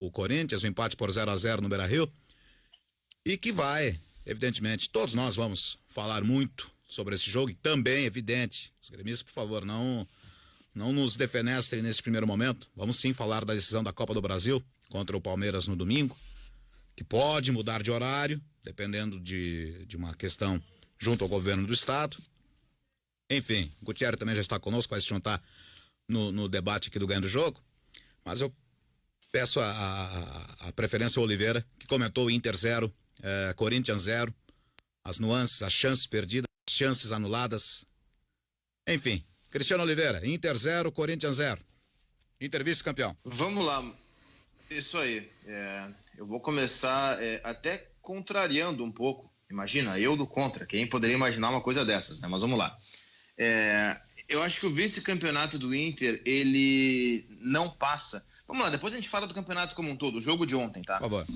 o Corinthians, o empate por 0-0 no Beira-Rio, e que vai, evidentemente, todos nós vamos falar muito sobre esse jogo, e também, evidente, os gremistas, por favor, não nos defenestrem nesse primeiro momento. Vamos sim falar da decisão da Copa do Brasil contra o Palmeiras no domingo, que pode mudar de horário, dependendo de uma questão junto ao governo do estado. Enfim, o Gutierrez também já está conosco, vai se juntar no debate aqui do Ganho do Jogo, mas eu peço a preferência ao Oliveira, que comentou o Inter 0, Corinthians 0, as nuances, as chances perdidas, as chances anuladas. Enfim, Cristiano Oliveira, Inter 0, Corinthians 0. Inter vice-campeão. Vamos lá, isso aí. Eu vou começar até contrariando um pouco. Imagina, eu do contra, quem poderia imaginar uma coisa dessas, né? Mas vamos lá. Eu acho que o vice-campeonato do Inter, ele não passa. Vamos lá, depois a gente fala do campeonato como um todo, o jogo de ontem, tá? Por favor.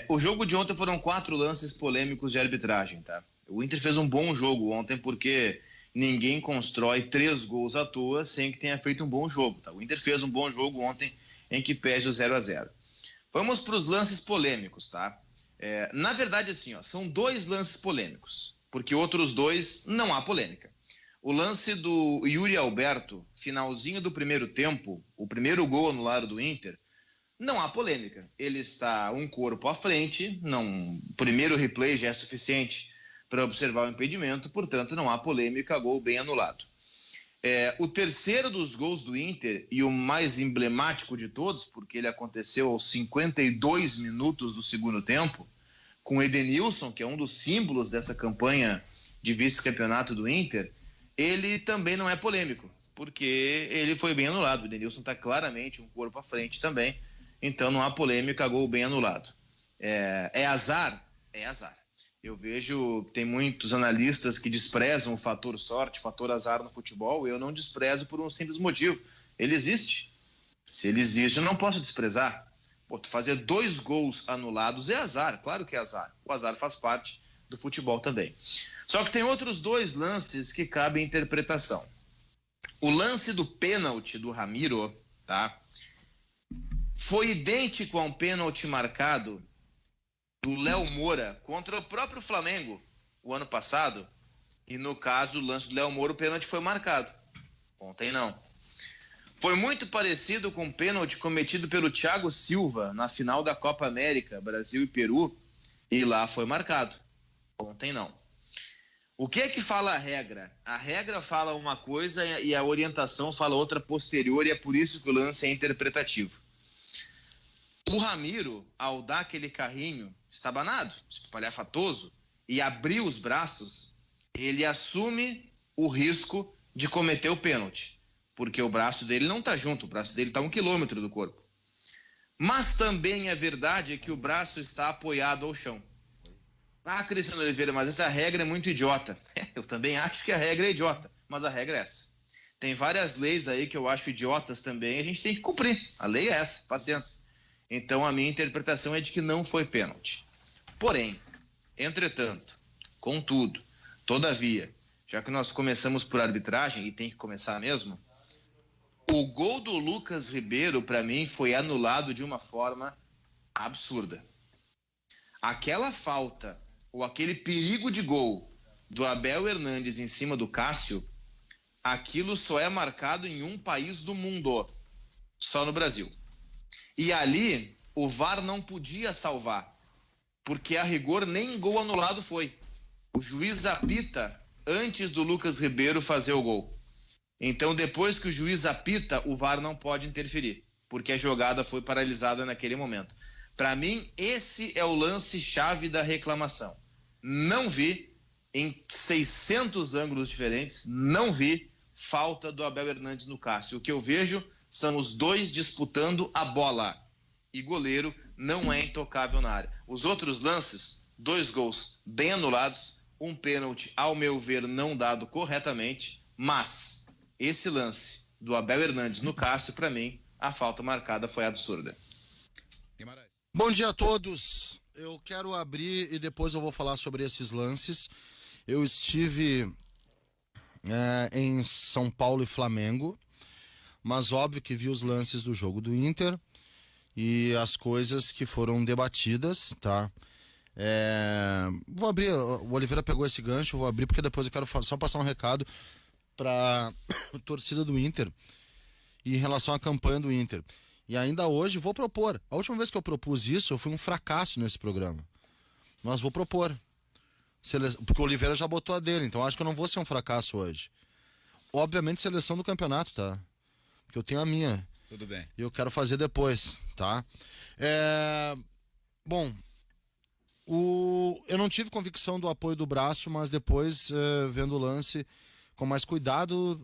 O jogo de ontem foram 4 lances polêmicos de arbitragem, tá? O Inter fez um bom jogo ontem porque ninguém constrói 3 gols à toa sem que tenha feito um bom jogo, tá? O Inter fez um bom jogo ontem em que perde o 0-0. Vamos para os lances polêmicos, tá? Na verdade, assim, ó, são 2 lances polêmicos, porque outros 2 não há polêmica. O lance do Yuri Alberto, finalzinho do primeiro tempo, o primeiro gol anulado do Inter, não há polêmica. Ele está um corpo à frente, o primeiro replay já é suficiente para observar o impedimento, portanto não há polêmica, gol bem anulado. O terceiro dos gols do Inter, e o mais emblemático de todos, porque ele aconteceu aos 52 minutos do segundo tempo, com o Edenilson, que é um dos símbolos dessa campanha de vice-campeonato do Inter, ele também não é polêmico, porque ele foi bem anulado. O Edenilson está claramente um corpo à frente também, então não há polêmica, gol bem anulado. É azar? É azar. Eu vejo, tem muitos analistas que desprezam o fator sorte, o fator azar no futebol. Eu não desprezo por um simples motivo. Ele existe. Se ele existe, eu não posso desprezar. Tu fazer 2 gols anulados é azar, claro que é azar. O azar faz parte do futebol também. Só que tem outros 2 lances que cabem interpretação. O lance do pênalti do Ramiro, tá? Foi idêntico a um pênalti marcado do Léo Moura contra o próprio Flamengo o ano passado, e no caso do lance do Léo Moura o pênalti foi marcado. Ontem não. Foi muito parecido com o pênalti cometido pelo Thiago Silva na final da Copa América, Brasil e Peru, e lá foi marcado. Ontem não. O que é que fala a regra? A regra fala uma coisa e a orientação fala outra posterior, e é por isso que o lance é interpretativo. O Ramiro, ao dar aquele carrinho estabanado, espalhafatoso, e abrir os braços, ele assume o risco de cometer o pênalti, porque o braço dele não está junto, o braço dele está 1 quilômetro do corpo. Mas também é verdade que o braço está apoiado ao chão. Cristiano Oliveira, mas essa regra é muito idiota. Eu também acho que a regra é idiota, mas a regra é essa. Tem várias leis aí que eu acho idiotas também, a gente tem que cumprir. A lei é essa, paciência. Então a minha interpretação é de que não foi pênalti. Porém, entretanto, contudo, todavia, já que nós começamos por arbitragem, e tem que começar mesmo, o gol do Lucas Ribeiro, para mim, foi anulado de uma forma absurda. Aquela falta, ou aquele perigo de gol do Abel Hernandes em cima do Cássio, aquilo só é marcado em um país do mundo, só no Brasil. E ali, o VAR não podia salvar, porque a rigor nem gol anulado foi. O juiz apita antes do Lucas Ribeiro fazer o gol. Então, depois que o juiz apita, o VAR não pode interferir, porque a jogada foi paralisada naquele momento. Para mim, esse é o lance-chave da reclamação. Não vi, em 600 ângulos diferentes, não vi falta do Abel Hernandes no Cássio. O que eu vejo são os 2 disputando a bola. E goleiro não é intocável na área. Os outros lances, 2 gols bem anulados, um pênalti, ao meu ver, não dado corretamente, mas esse lance do Abel Hernandes no Cássio, para mim, a falta marcada foi absurda. Guimarães. Bom dia a todos. Eu quero abrir e depois eu vou falar sobre esses lances. Eu estive em São Paulo e Flamengo, mas óbvio que vi os lances do jogo do Inter. e as coisas que foram debatidas, tá? Vou abrir, o Oliveira pegou esse gancho, eu vou abrir porque depois eu quero só passar um recado para a torcida do Inter em relação à campanha do Inter. E ainda hoje vou propor. A última vez que eu propus isso, eu fui um fracasso nesse programa. Mas vou propor. Porque o Oliveira já botou a dele, então acho que eu não vou ser um fracasso hoje. Obviamente seleção do campeonato, tá? Porque eu tenho a minha. Tudo bem. E eu quero fazer depois, tá? Bom, eu não tive convicção do apoio do braço, mas depois, vendo o lance com mais cuidado,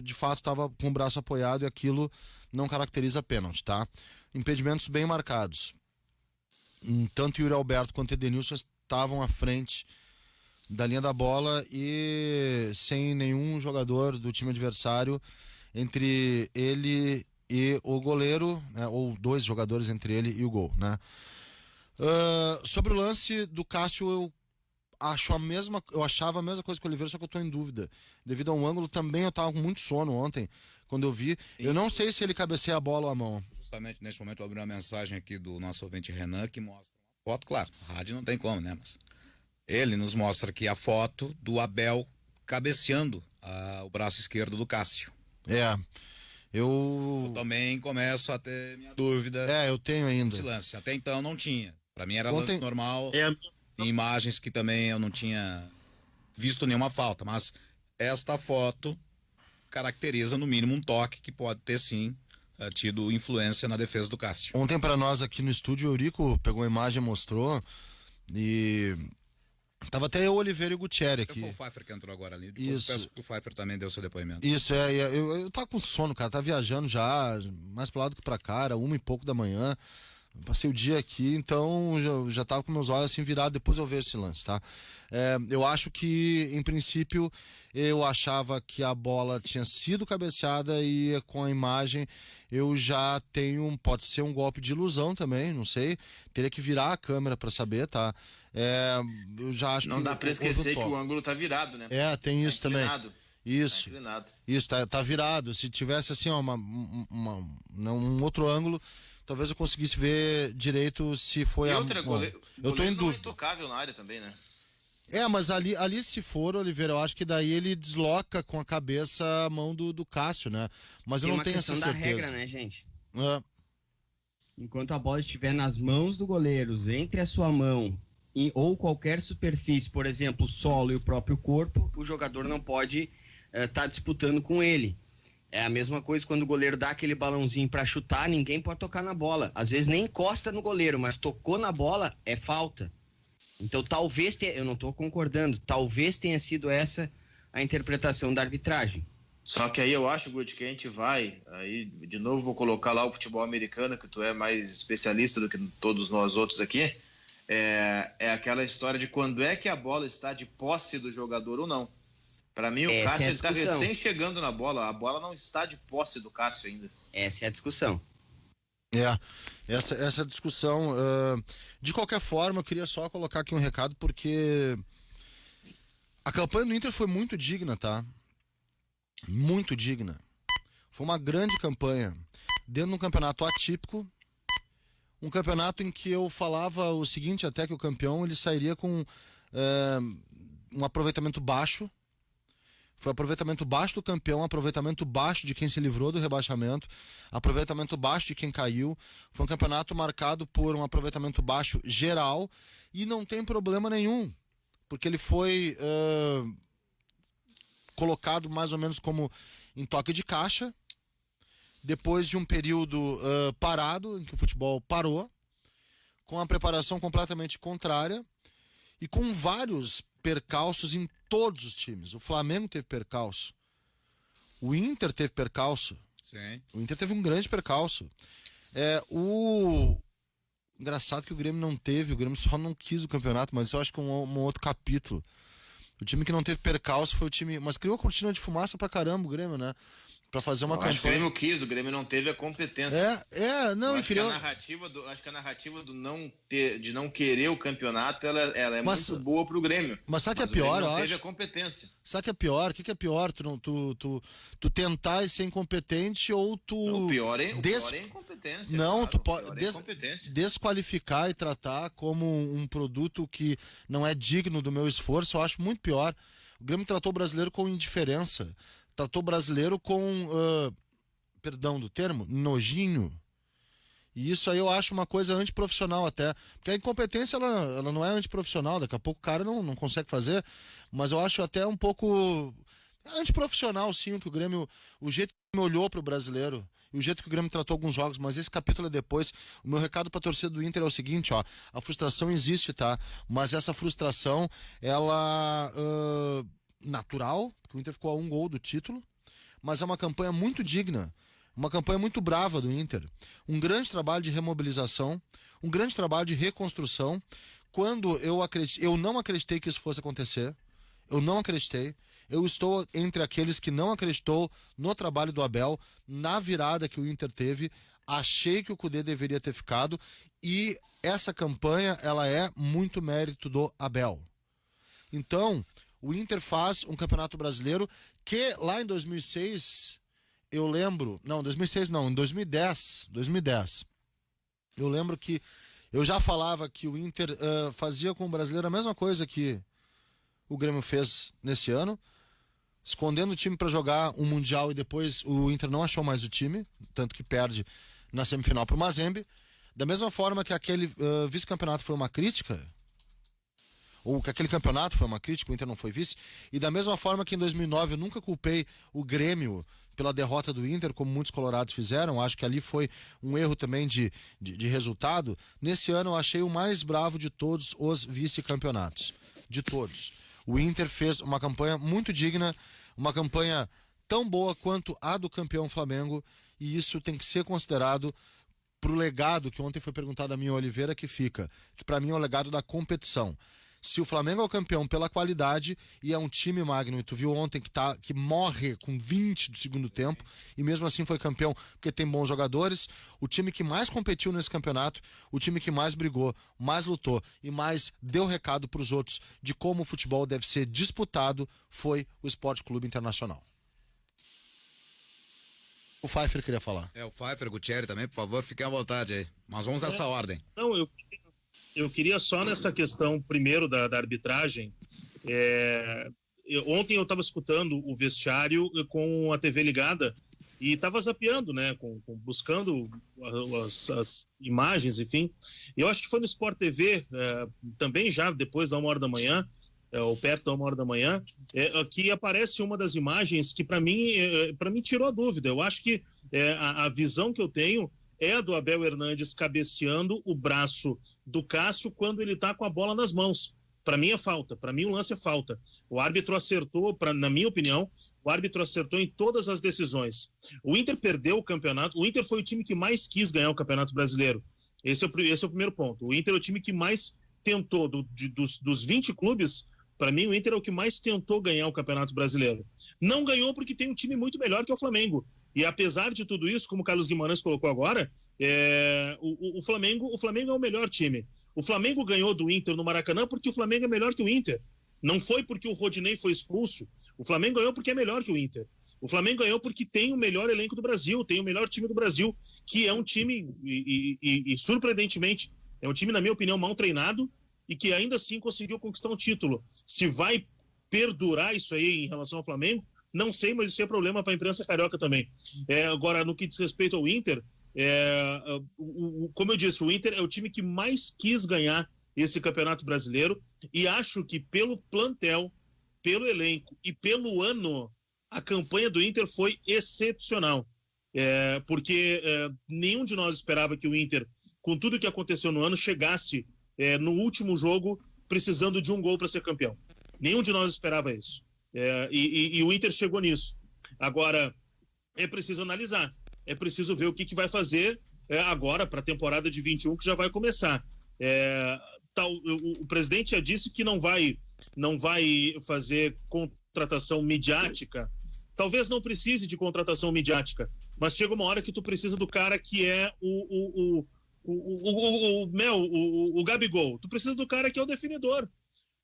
de fato estava com o braço apoiado e aquilo não caracteriza pênalti, tá? Impedimentos bem marcados. Tanto Yuri Alberto quanto Edenilson estavam à frente da linha da bola e sem nenhum jogador do time adversário entre ele e o goleiro, né, ou 2 jogadores entre ele e o gol, né? Sobre o lance do Cássio, eu achava a mesma coisa que o Oliveira, só que eu estou em dúvida. Devido a um ângulo, também eu estava com muito sono ontem, quando eu vi. Eu não sei se ele cabeceia a bola ou a mão. Justamente neste momento eu abri uma mensagem aqui do nosso ouvinte Renan, que mostra uma foto, claro, rádio não tem como, né? Mas ele nos mostra aqui a foto do Abel cabeceando o braço esquerdo do Cássio. Eu também começo a ter minha dúvida. Eu tenho ainda. Esse lance. Até então eu não tinha. Pra mim era lance normal. Em imagens que também eu não tinha visto nenhuma falta. Mas esta foto caracteriza no mínimo um toque que pode ter sim tido influência na defesa do Cássio. Ontem para nós aqui no estúdio, o Eurico pegou a imagem e mostrou. E tava até eu, Oliveira e o Gutierrez aqui. Foi o Pfeiffer que entrou agora ali. Depois eu peço que o Pfeiffer também deu seu depoimento. Isso, eu tava com sono, cara. Tava viajando já, mais pro lado que pra cá, era 1h pouco da manhã. Passei o dia aqui, então já tava com meus olhos assim virados. Depois eu vejo esse lance, tá? Eu acho que, em princípio, eu achava que a bola tinha sido cabeceada e com a imagem eu já tenho, pode ser um golpe de ilusão também, não sei. Teria que virar a câmera pra saber, tá? Eu já acho não que dá pra esquecer que o ângulo tá virado, né? Tem isso também. Isso. Isso, tá virado. Se tivesse assim, ó, um outro ângulo, talvez eu conseguisse ver direito se foi goleiro, eu tô em dúvida. Não é intocável na área também, né? Mas ali se for, Oliveira, eu acho que daí ele desloca com a cabeça a mão do Cássio, né? Mas eu não tenho essa certeza. Tem uma questão da regra, né, gente? Enquanto a bola estiver nas mãos do goleiro, entre a sua mão ou qualquer superfície, por exemplo, o solo e o próprio corpo, o jogador não pode estar disputando com ele. É a mesma coisa quando o goleiro dá aquele balãozinho para chutar, ninguém pode tocar na bola. Às vezes nem encosta no goleiro, mas tocou na bola, é falta. Então talvez, eu não estou concordando, talvez tenha sido essa a interpretação da arbitragem. Só que aí eu acho, Guti, que a gente vai, aí de novo vou colocar lá o futebol americano, que tu é mais especialista do que todos nós outros aqui, é aquela história de quando é que a bola está de posse do jogador ou não. Para mim, o Cássio está recém chegando na bola, a bola não está de posse do Cássio ainda. Essa é a discussão. Essa discussão. De qualquer forma, eu queria só colocar aqui um recado, porque a campanha do Inter foi muito digna, tá? Muito digna. Foi uma grande campanha. Dentro de um campeonato atípico, um campeonato em que eu falava o seguinte, até que o campeão ele sairia com um aproveitamento baixo. Foi aproveitamento baixo do campeão, aproveitamento baixo de quem se livrou do rebaixamento, aproveitamento baixo de quem caiu. Foi um campeonato marcado por um aproveitamento baixo geral e não tem problema nenhum, porque ele foi colocado mais ou menos como em toque de caixa, depois de um período parado, em que o futebol parou, com a preparação completamente contrária e com vários percalços em todos os times. O Flamengo teve percalço. O Inter teve percalço. Sim. O Inter teve um grande percalço. Engraçado que o Grêmio não teve, o Grêmio só não quis o campeonato, mas eu acho que é um outro capítulo. O time que não teve percalço foi o time... Mas criou cortina de fumaça pra caramba o Grêmio, né? para fazer uma campanha. Acho que o Grêmio quis, o Grêmio não teve a competência. Não, acho que a narrativa de não querer o campeonato, ela é muito boa pro Grêmio. Mas sabe que é pior, não eu teve acho? a competência. Sabe que é pior? O que é pior? Tu tentar e ser incompetente ou tu... Não, o pior é a incompetência. Não, claro, tu pode desqualificar e tratar como um produto que não é digno do meu esforço, eu acho muito pior. O Grêmio tratou o brasileiro com indiferença. Tratou o brasileiro com, perdão do termo, nojinho. E isso aí eu acho uma coisa antiprofissional até. Porque a incompetência, ela não é antiprofissional. Daqui a pouco o cara não consegue fazer. Mas eu acho até um pouco antiprofissional, sim, o jeito que o Grêmio olhou pro brasileiro. E o jeito que o Grêmio tratou alguns jogos. Mas esse capítulo é depois. O meu recado pra torcida do Inter é o seguinte, ó. A frustração existe, tá? Mas essa frustração, ela... natural, porque o Inter ficou a 1 gol do título, mas é uma campanha muito digna, uma campanha muito brava do Inter, um grande trabalho de remobilização, um grande trabalho de reconstrução. Quando eu não acreditei que isso fosse acontecer, eu não acreditei, eu estou entre aqueles que não acreditou no trabalho do Abel, na virada que o Inter teve, achei que o Cudê deveria ter ficado, e essa campanha, ela é muito mérito do Abel. Então, o Inter faz um campeonato brasileiro que lá em 2006, eu lembro... Não, 2006 não, em 2010. Eu lembro que eu já falava que o Inter fazia com o brasileiro a mesma coisa que o Grêmio fez nesse ano, escondendo o time para jogar um Mundial e depois o Inter não achou mais o time, tanto que perde na semifinal para o Mazembe. Da mesma forma que aquele vice-campeonato foi uma crítica... ou que aquele campeonato foi uma crítica, o Inter não foi vice, e da mesma forma que em 2009 eu nunca culpei o Grêmio pela derrota do Inter, como muitos colorados fizeram, acho que ali foi um erro também de resultado. Nesse ano eu achei o mais bravo de todos os vice-campeonatos, de todos. O Inter fez uma campanha muito digna, uma campanha tão boa quanto a do campeão Flamengo, e isso tem que ser considerado pro legado que ontem foi perguntado a mim, Oliveira, que fica, que para mim é o legado da competição. Se o Flamengo é o campeão pela qualidade e é um time magno, e tu viu ontem que morre com 20 do segundo tempo e mesmo assim foi campeão porque tem bons jogadores, o time que mais competiu nesse campeonato, o time que mais brigou, mais lutou e mais deu recado para os outros de como o futebol deve ser disputado foi o Sport Clube Internacional. O Pfeiffer queria falar. O Pfeiffer, o Gutierrez também, por favor, fiquem à vontade aí. Mas vamos nessa ordem. Não, eu queria só nessa questão, primeiro, da arbitragem. Ontem eu estava escutando o vestiário com a TV ligada e estava zapeando, né, buscando as imagens, enfim. Eu acho que foi no Sport TV, também já depois da 1h da manhã, ou perto da 1h da manhã, que aparece uma das imagens que para mim tirou a dúvida. Eu acho que a visão que eu tenho é a do Abel Hernandes cabeceando o braço do Cássio quando ele está com a bola nas mãos. Para mim é falta, para mim o lance é falta. O árbitro acertou, na minha opinião, o árbitro acertou em todas as decisões. O Inter perdeu o campeonato, o Inter foi o time que mais quis ganhar o Campeonato Brasileiro. Esse é o primeiro ponto. O Inter é o time que mais tentou, dos 20 clubes, para mim o Inter é o que mais tentou ganhar o Campeonato Brasileiro. Não ganhou porque tem um time muito melhor que o Flamengo. E apesar de tudo isso, como o Carlos Guimarães colocou agora, o Flamengo é o melhor time. O Flamengo ganhou do Inter no Maracanã porque o Flamengo é melhor que o Inter. Não foi porque o Rodinei foi expulso. O Flamengo ganhou porque é melhor que o Inter. O Flamengo ganhou porque tem o melhor elenco do Brasil, tem o melhor time do Brasil, que é um time, e surpreendentemente, é um time, na minha opinião, mal treinado e que ainda assim conseguiu conquistar um título. Se vai perdurar isso aí em relação ao Flamengo, não sei, mas isso é problema para a imprensa carioca também. Agora, no que diz respeito ao Inter, como eu disse, o Inter é o time que mais quis ganhar esse Campeonato Brasileiro e acho que pelo plantel, pelo elenco e pelo ano, a campanha do Inter foi excepcional. Porque nenhum de nós esperava que o Inter, com tudo que aconteceu no ano, chegasse no último jogo precisando de um gol para ser campeão. Nenhum de nós esperava isso. E o Inter chegou nisso. Agora, é preciso analisar, é preciso ver o que vai fazer agora para a temporada de 21 que já vai começar. O presidente já disse que não vai fazer contratação midiática talvez não precise de contratação midiática, mas chega uma hora que tu precisa do cara que é o Gabigol. Tu precisa do cara que é o definidor.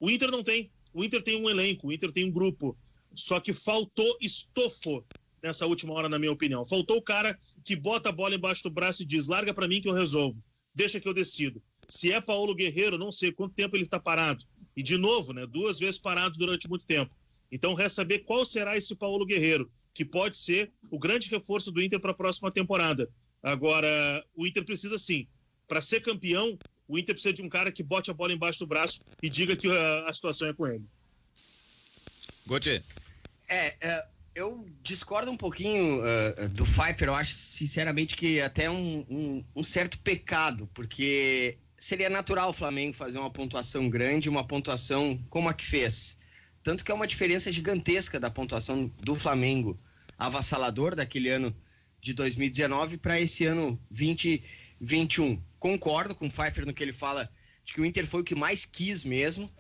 O Inter não tem. O Inter tem um elenco, o Inter tem um grupo. Só que faltou estofo nessa última hora, na minha opinião. Faltou o cara que bota a bola embaixo do braço e diz, larga pra mim que eu resolvo. Deixa que eu decido. Se é Paulo Guerreiro, não sei quanto tempo ele tá parado. E de novo, né, 2 vezes parado durante muito tempo. Então, resta saber qual será esse Paulo Guerreiro, que pode ser o grande reforço do Inter para a próxima temporada. Agora, o Inter precisa sim, para ser campeão, o Inter precisa de um cara que bote a bola embaixo do braço e diga que a situação é com ele. Gauthier. Eu discordo um pouquinho do Pfeiffer. Eu acho, sinceramente, que até um certo pecado, porque seria natural o Flamengo fazer uma pontuação grande, uma pontuação como a que fez. Tanto que é uma diferença gigantesca da pontuação do Flamengo, avassalador daquele ano de 2019 para esse ano 2021. Concordo com o Pfeiffer no que ele fala de que o Inter foi o que mais quis mesmo.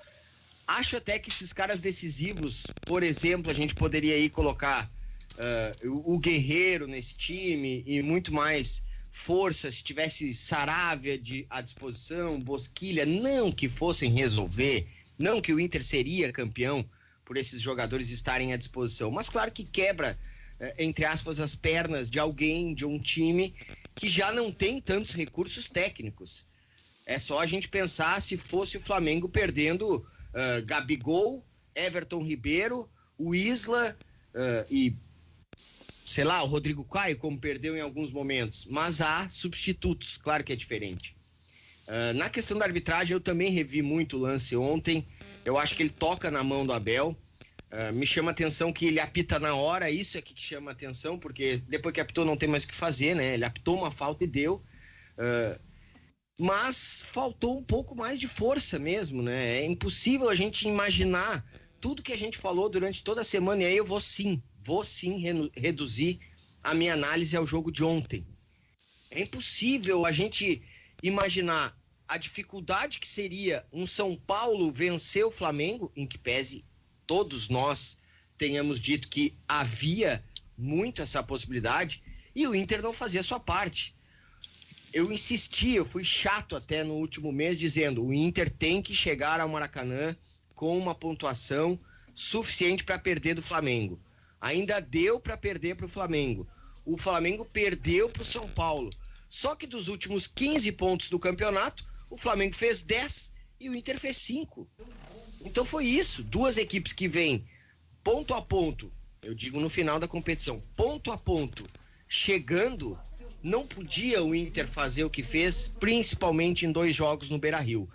Acho até que esses caras decisivos, por exemplo, a gente poderia aí colocar o Guerreiro nesse time e muito mais força, se tivesse Saravia à disposição, Bosquilha, não que fossem resolver, não que o Inter seria campeão por esses jogadores estarem à disposição, mas claro que quebra, entre aspas, as pernas de alguém, de um time que já não tem tantos recursos técnicos. É só a gente pensar se fosse o Flamengo perdendo Gabigol, Everton Ribeiro, o Isla e, sei lá, o Rodrigo Caio, como perdeu em alguns momentos. Mas há substitutos, claro que é diferente. Na questão da arbitragem, eu também revi muito o lance ontem. Eu acho que ele toca na mão do Abel. Me chama a atenção que ele apita na hora, isso é que chama a atenção, porque depois que apitou não tem mais o que fazer, né? Ele apitou uma falta e deu. Mas faltou um pouco mais de força mesmo, né? É impossível a gente imaginar tudo que a gente falou durante toda a semana, e aí eu vou sim reduzir a minha análise ao jogo de ontem. É impossível a gente imaginar a dificuldade que seria um São Paulo vencer o Flamengo, em que pese todos nós tenhamos dito que havia muito essa possibilidade, e o Inter não fazia a sua parte. Eu insisti, eu fui chato até no último mês dizendo, o Inter tem que chegar ao Maracanã com uma pontuação suficiente para perder do Flamengo. Ainda deu para perder para o Flamengo. O Flamengo perdeu para o São Paulo. Só que dos últimos 15 pontos do campeonato, o Flamengo fez 10 e o Inter fez 5. Então foi isso, 2 equipes que vêm ponto a ponto, eu digo no final da competição, ponto a ponto, chegando. Não podia o Inter fazer o que fez, principalmente em 2 jogos no Beira-Rio.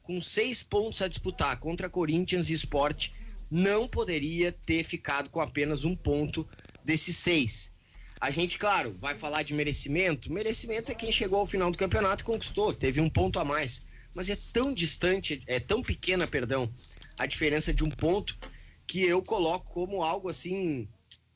Com 6 pontos a disputar contra Corinthians e Sport, não poderia ter ficado com apenas 1 ponto desses 6. A gente, claro, vai falar de merecimento. Merecimento é quem chegou ao final do campeonato e conquistou, teve 1 ponto a mais. Mas é tão distante, é tão pequena, perdão, a diferença de 1 ponto, que eu coloco como algo assim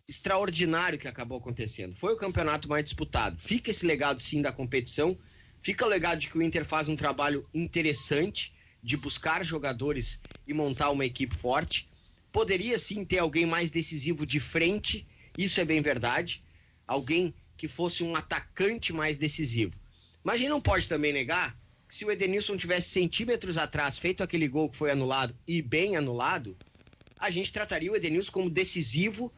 extraordinário que acabou acontecendo. Foi o campeonato mais disputado. Fica esse legado sim da competição, fica o legado de que o Inter faz um trabalho interessante de buscar jogadores e montar uma equipe forte. Poderia sim ter alguém mais decisivo de frente, isso é bem verdade, alguém que fosse um atacante mais decisivo. Mas a gente não pode também negar que se o Edenilson tivesse centímetros atrás feito aquele gol que foi anulado e bem anulado, a gente trataria o Edenilson como decisivo,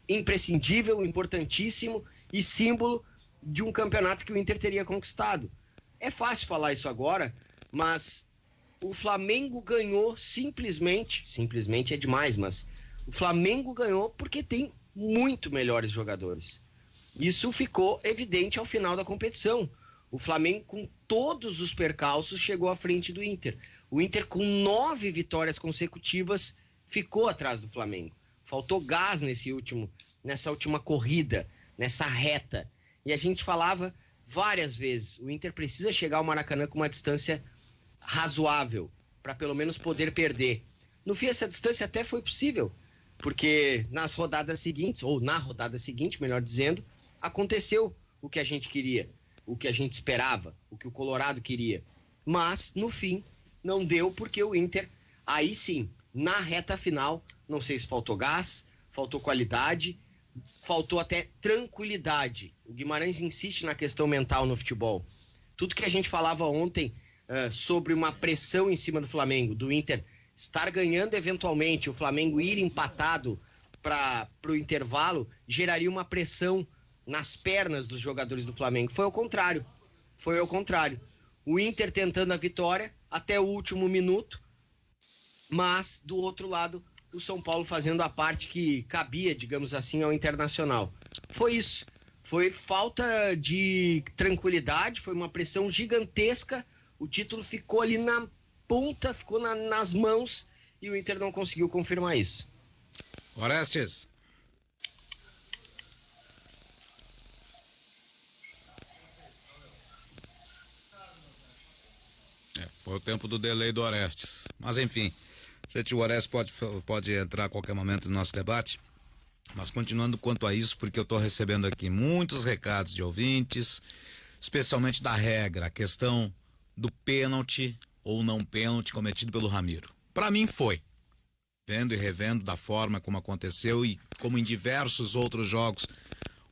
imprescindível, importantíssimo e símbolo de um campeonato que o Inter teria conquistado. É fácil falar isso agora, mas o Flamengo ganhou simplesmente é demais, mas o Flamengo ganhou porque tem muito melhores jogadores. Isso ficou evidente ao final da competição. O Flamengo, com todos os percalços, chegou à frente do Inter. O Inter, com 9 vitórias consecutivas, ficou atrás do Flamengo. Faltou gás nessa última corrida, nessa reta. E a gente falava várias vezes, o Inter precisa chegar ao Maracanã com uma distância razoável, para pelo menos poder perder. No fim, essa distância até foi possível, porque nas rodadas seguintes, ou na rodada seguinte, melhor dizendo, aconteceu o que a gente queria, o que a gente esperava, o que o Colorado queria. Mas, no fim, não deu, porque o Inter, aí sim, na reta final, não sei se faltou gás, faltou qualidade, faltou até tranquilidade. O Guimarães insiste na questão mental no futebol. Tudo que a gente falava ontem sobre uma pressão em cima do Flamengo, do Inter estar ganhando eventualmente, o Flamengo ir empatado para o intervalo, geraria uma pressão nas pernas dos jogadores do Flamengo. Foi ao contrário. O Inter tentando a vitória até o último minuto, mas do outro lado o São Paulo fazendo a parte que cabia, digamos assim, ao Internacional. Foi isso. Foi falta de tranquilidade, foi uma pressão gigantesca. O título ficou ali na ponta, ficou nas mãos e o Inter não conseguiu confirmar isso. Orestes. Foi o tempo do delay do Orestes. Mas enfim, o Orestes pode entrar a qualquer momento no nosso debate. Mas continuando quanto a isso, porque eu estou recebendo aqui muitos recados de ouvintes, especialmente da regra, a questão do pênalti ou não pênalti cometido pelo Ramiro. Para mim foi. Vendo e revendo da forma como aconteceu e como em diversos outros jogos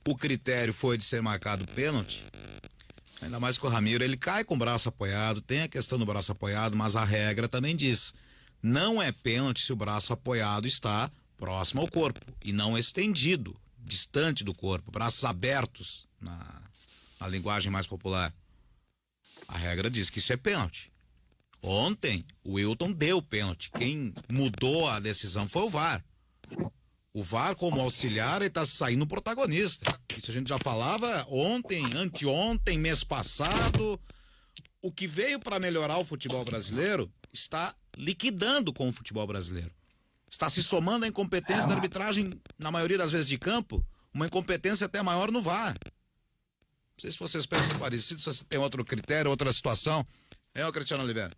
o critério foi de ser marcado pênalti. Ainda mais que o Ramiro, ele cai com o braço apoiado, tem a questão do braço apoiado, mas a regra também diz, não é pênalti se o braço apoiado está próximo ao corpo e não estendido, distante do corpo, braços abertos na linguagem mais popular. A regra diz que isso é pênalti. Ontem, o Wilton deu pênalti. Quem mudou a decisão foi o VAR. O VAR, como auxiliar, ele tá saindo protagonista. Isso a gente já falava ontem, anteontem, mês passado. O que veio para melhorar o futebol brasileiro está liquidando com o futebol brasileiro. Está se somando à incompetência da arbitragem, na maioria das vezes de campo, uma incompetência até maior no VAR. Não sei se vocês pensam parecido, se você tem outro critério, outra situação. O Cristiano Oliveira?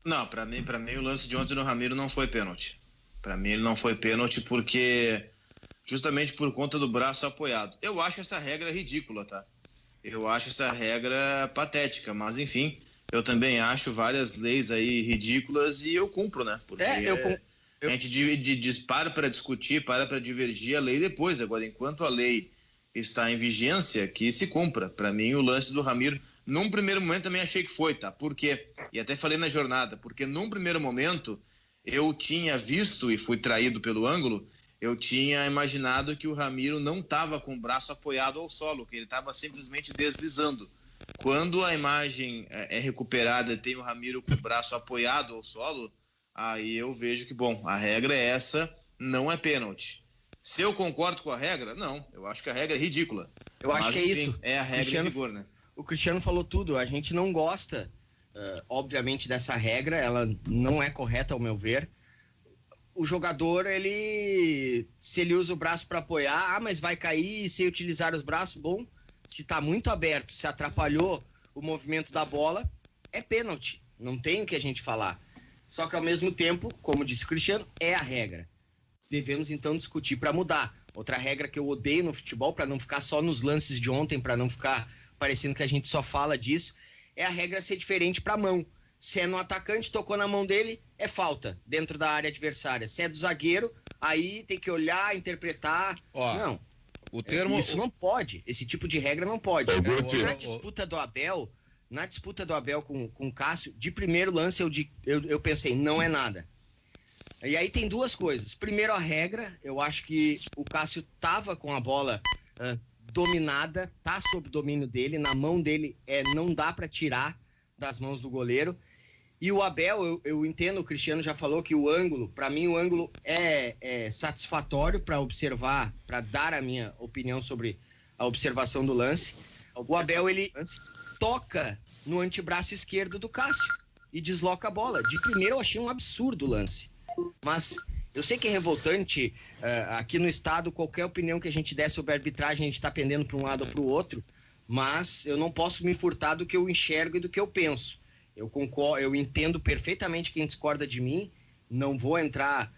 Não, pra mim o lance de ontem no Ramiro não foi pênalti. Pra mim ele não foi pênalti porque justamente por conta do braço apoiado. Eu acho essa regra ridícula, tá? Eu acho essa regra patética, mas enfim, eu também acho várias leis aí ridículas e eu cumpro, né? Porque a gente para para discutir, para divergir a lei depois. Agora, enquanto a lei está em vigência, que se cumpra. Pra mim o lance do Ramiro, num primeiro momento também achei que foi, tá? Por quê? E até falei na jornada, porque num primeiro momento eu tinha visto e fui traído pelo ângulo, eu tinha imaginado que o Ramiro não estava com o braço apoiado ao solo, que ele estava simplesmente deslizando. Quando a imagem é recuperada e tem o Ramiro com o braço apoiado ao solo, aí eu vejo que, bom, a regra é essa, não é pênalti. Se eu concordo com a regra, não, eu acho que a regra é ridícula. Eu acho que é enfim, isso. É a regra em vigor, né? O Cristiano falou tudo, a gente não gosta, obviamente, dessa regra, ela não é correta ao meu ver. O jogador, se ele usa o braço para apoiar, mas vai cair sem utilizar os braços, bom, se tá muito aberto, se atrapalhou o movimento da bola, é pênalti, não tem o que a gente falar. Só que ao mesmo tempo, como disse o Cristiano, é a regra. Devemos então discutir para mudar. Outra regra que eu odeio no futebol, para não ficar só nos lances de ontem, para não ficar parecendo que a gente só fala disso, é a regra ser diferente para mão. Se é no atacante, tocou na mão dele, é falta dentro da área adversária. Se é do zagueiro, aí tem que olhar, interpretar. Não. O termo... Isso não pode. Esse tipo de regra não pode. Na disputa do Abel com o Cássio, de primeiro lance eu pensei, não é nada. E aí tem duas coisas. Primeiro, a regra. Eu acho que o Cássio tava com a bola dominada, tá sob domínio dele, na mão dele não dá para tirar das mãos do goleiro. E o Abel, eu entendo, o Cristiano já falou que o ângulo, para mim o ângulo é satisfatório para observar, para dar a minha opinião sobre a observação do lance. O Abel, ele toca no antebraço esquerdo do Cássio e desloca a bola. De primeiro eu achei um absurdo o lance. Mas eu sei que é revoltante, aqui no estado, qualquer opinião que a gente der sobre a arbitragem, a gente está pendendo para um lado ou para o outro, mas eu não posso me furtar do que eu enxergo e do que eu penso. Eu concordo, eu entendo perfeitamente quem discorda de mim, não vou entrar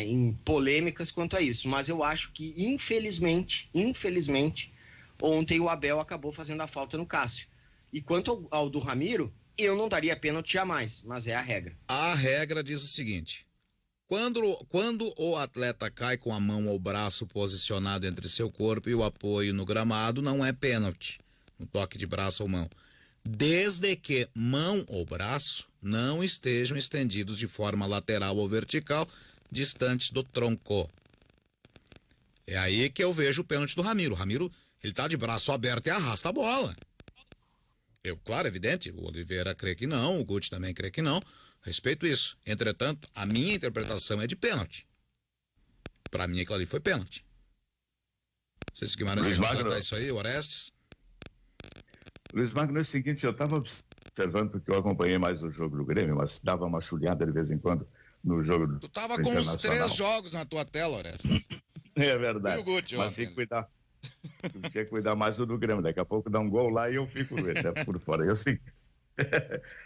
em polêmicas quanto a isso, mas eu acho que, infelizmente, ontem o Abel acabou fazendo a falta no Cássio. E quanto ao do Ramiro, eu não daria pênalti jamais, mas é a regra. A regra diz o seguinte: Quando o atleta cai com a mão ou braço posicionado entre seu corpo e o apoio no gramado, não é pênalti, um toque de braço ou mão. Desde que mão ou braço não estejam estendidos de forma lateral ou vertical, distantes do tronco. É aí que eu vejo o pênalti do Ramiro. O Ramiro, ele tá de braço aberto e arrasta a bola. Claro, evidente, o Oliveira crê que não, o Guti também crê que não. Respeito isso. Entretanto, a minha interpretação é de pênalti. Pra mim, aquilo ali foi pênalti. Não sei se o Guimarães quer completar isso aí, o Orestes. Luiz Magno, é o seguinte, eu estava observando, porque eu acompanhei mais o jogo do Grêmio, mas dava uma chulhada de vez em quando no jogo do Tu tava com uns 3 jogos na tua tela, Orestes. É verdade. E o Guti, mas tinha que cuidar. Tinha que cuidar mais do Grêmio. Daqui a pouco dá um gol lá e eu fico até por fora. Eu sei.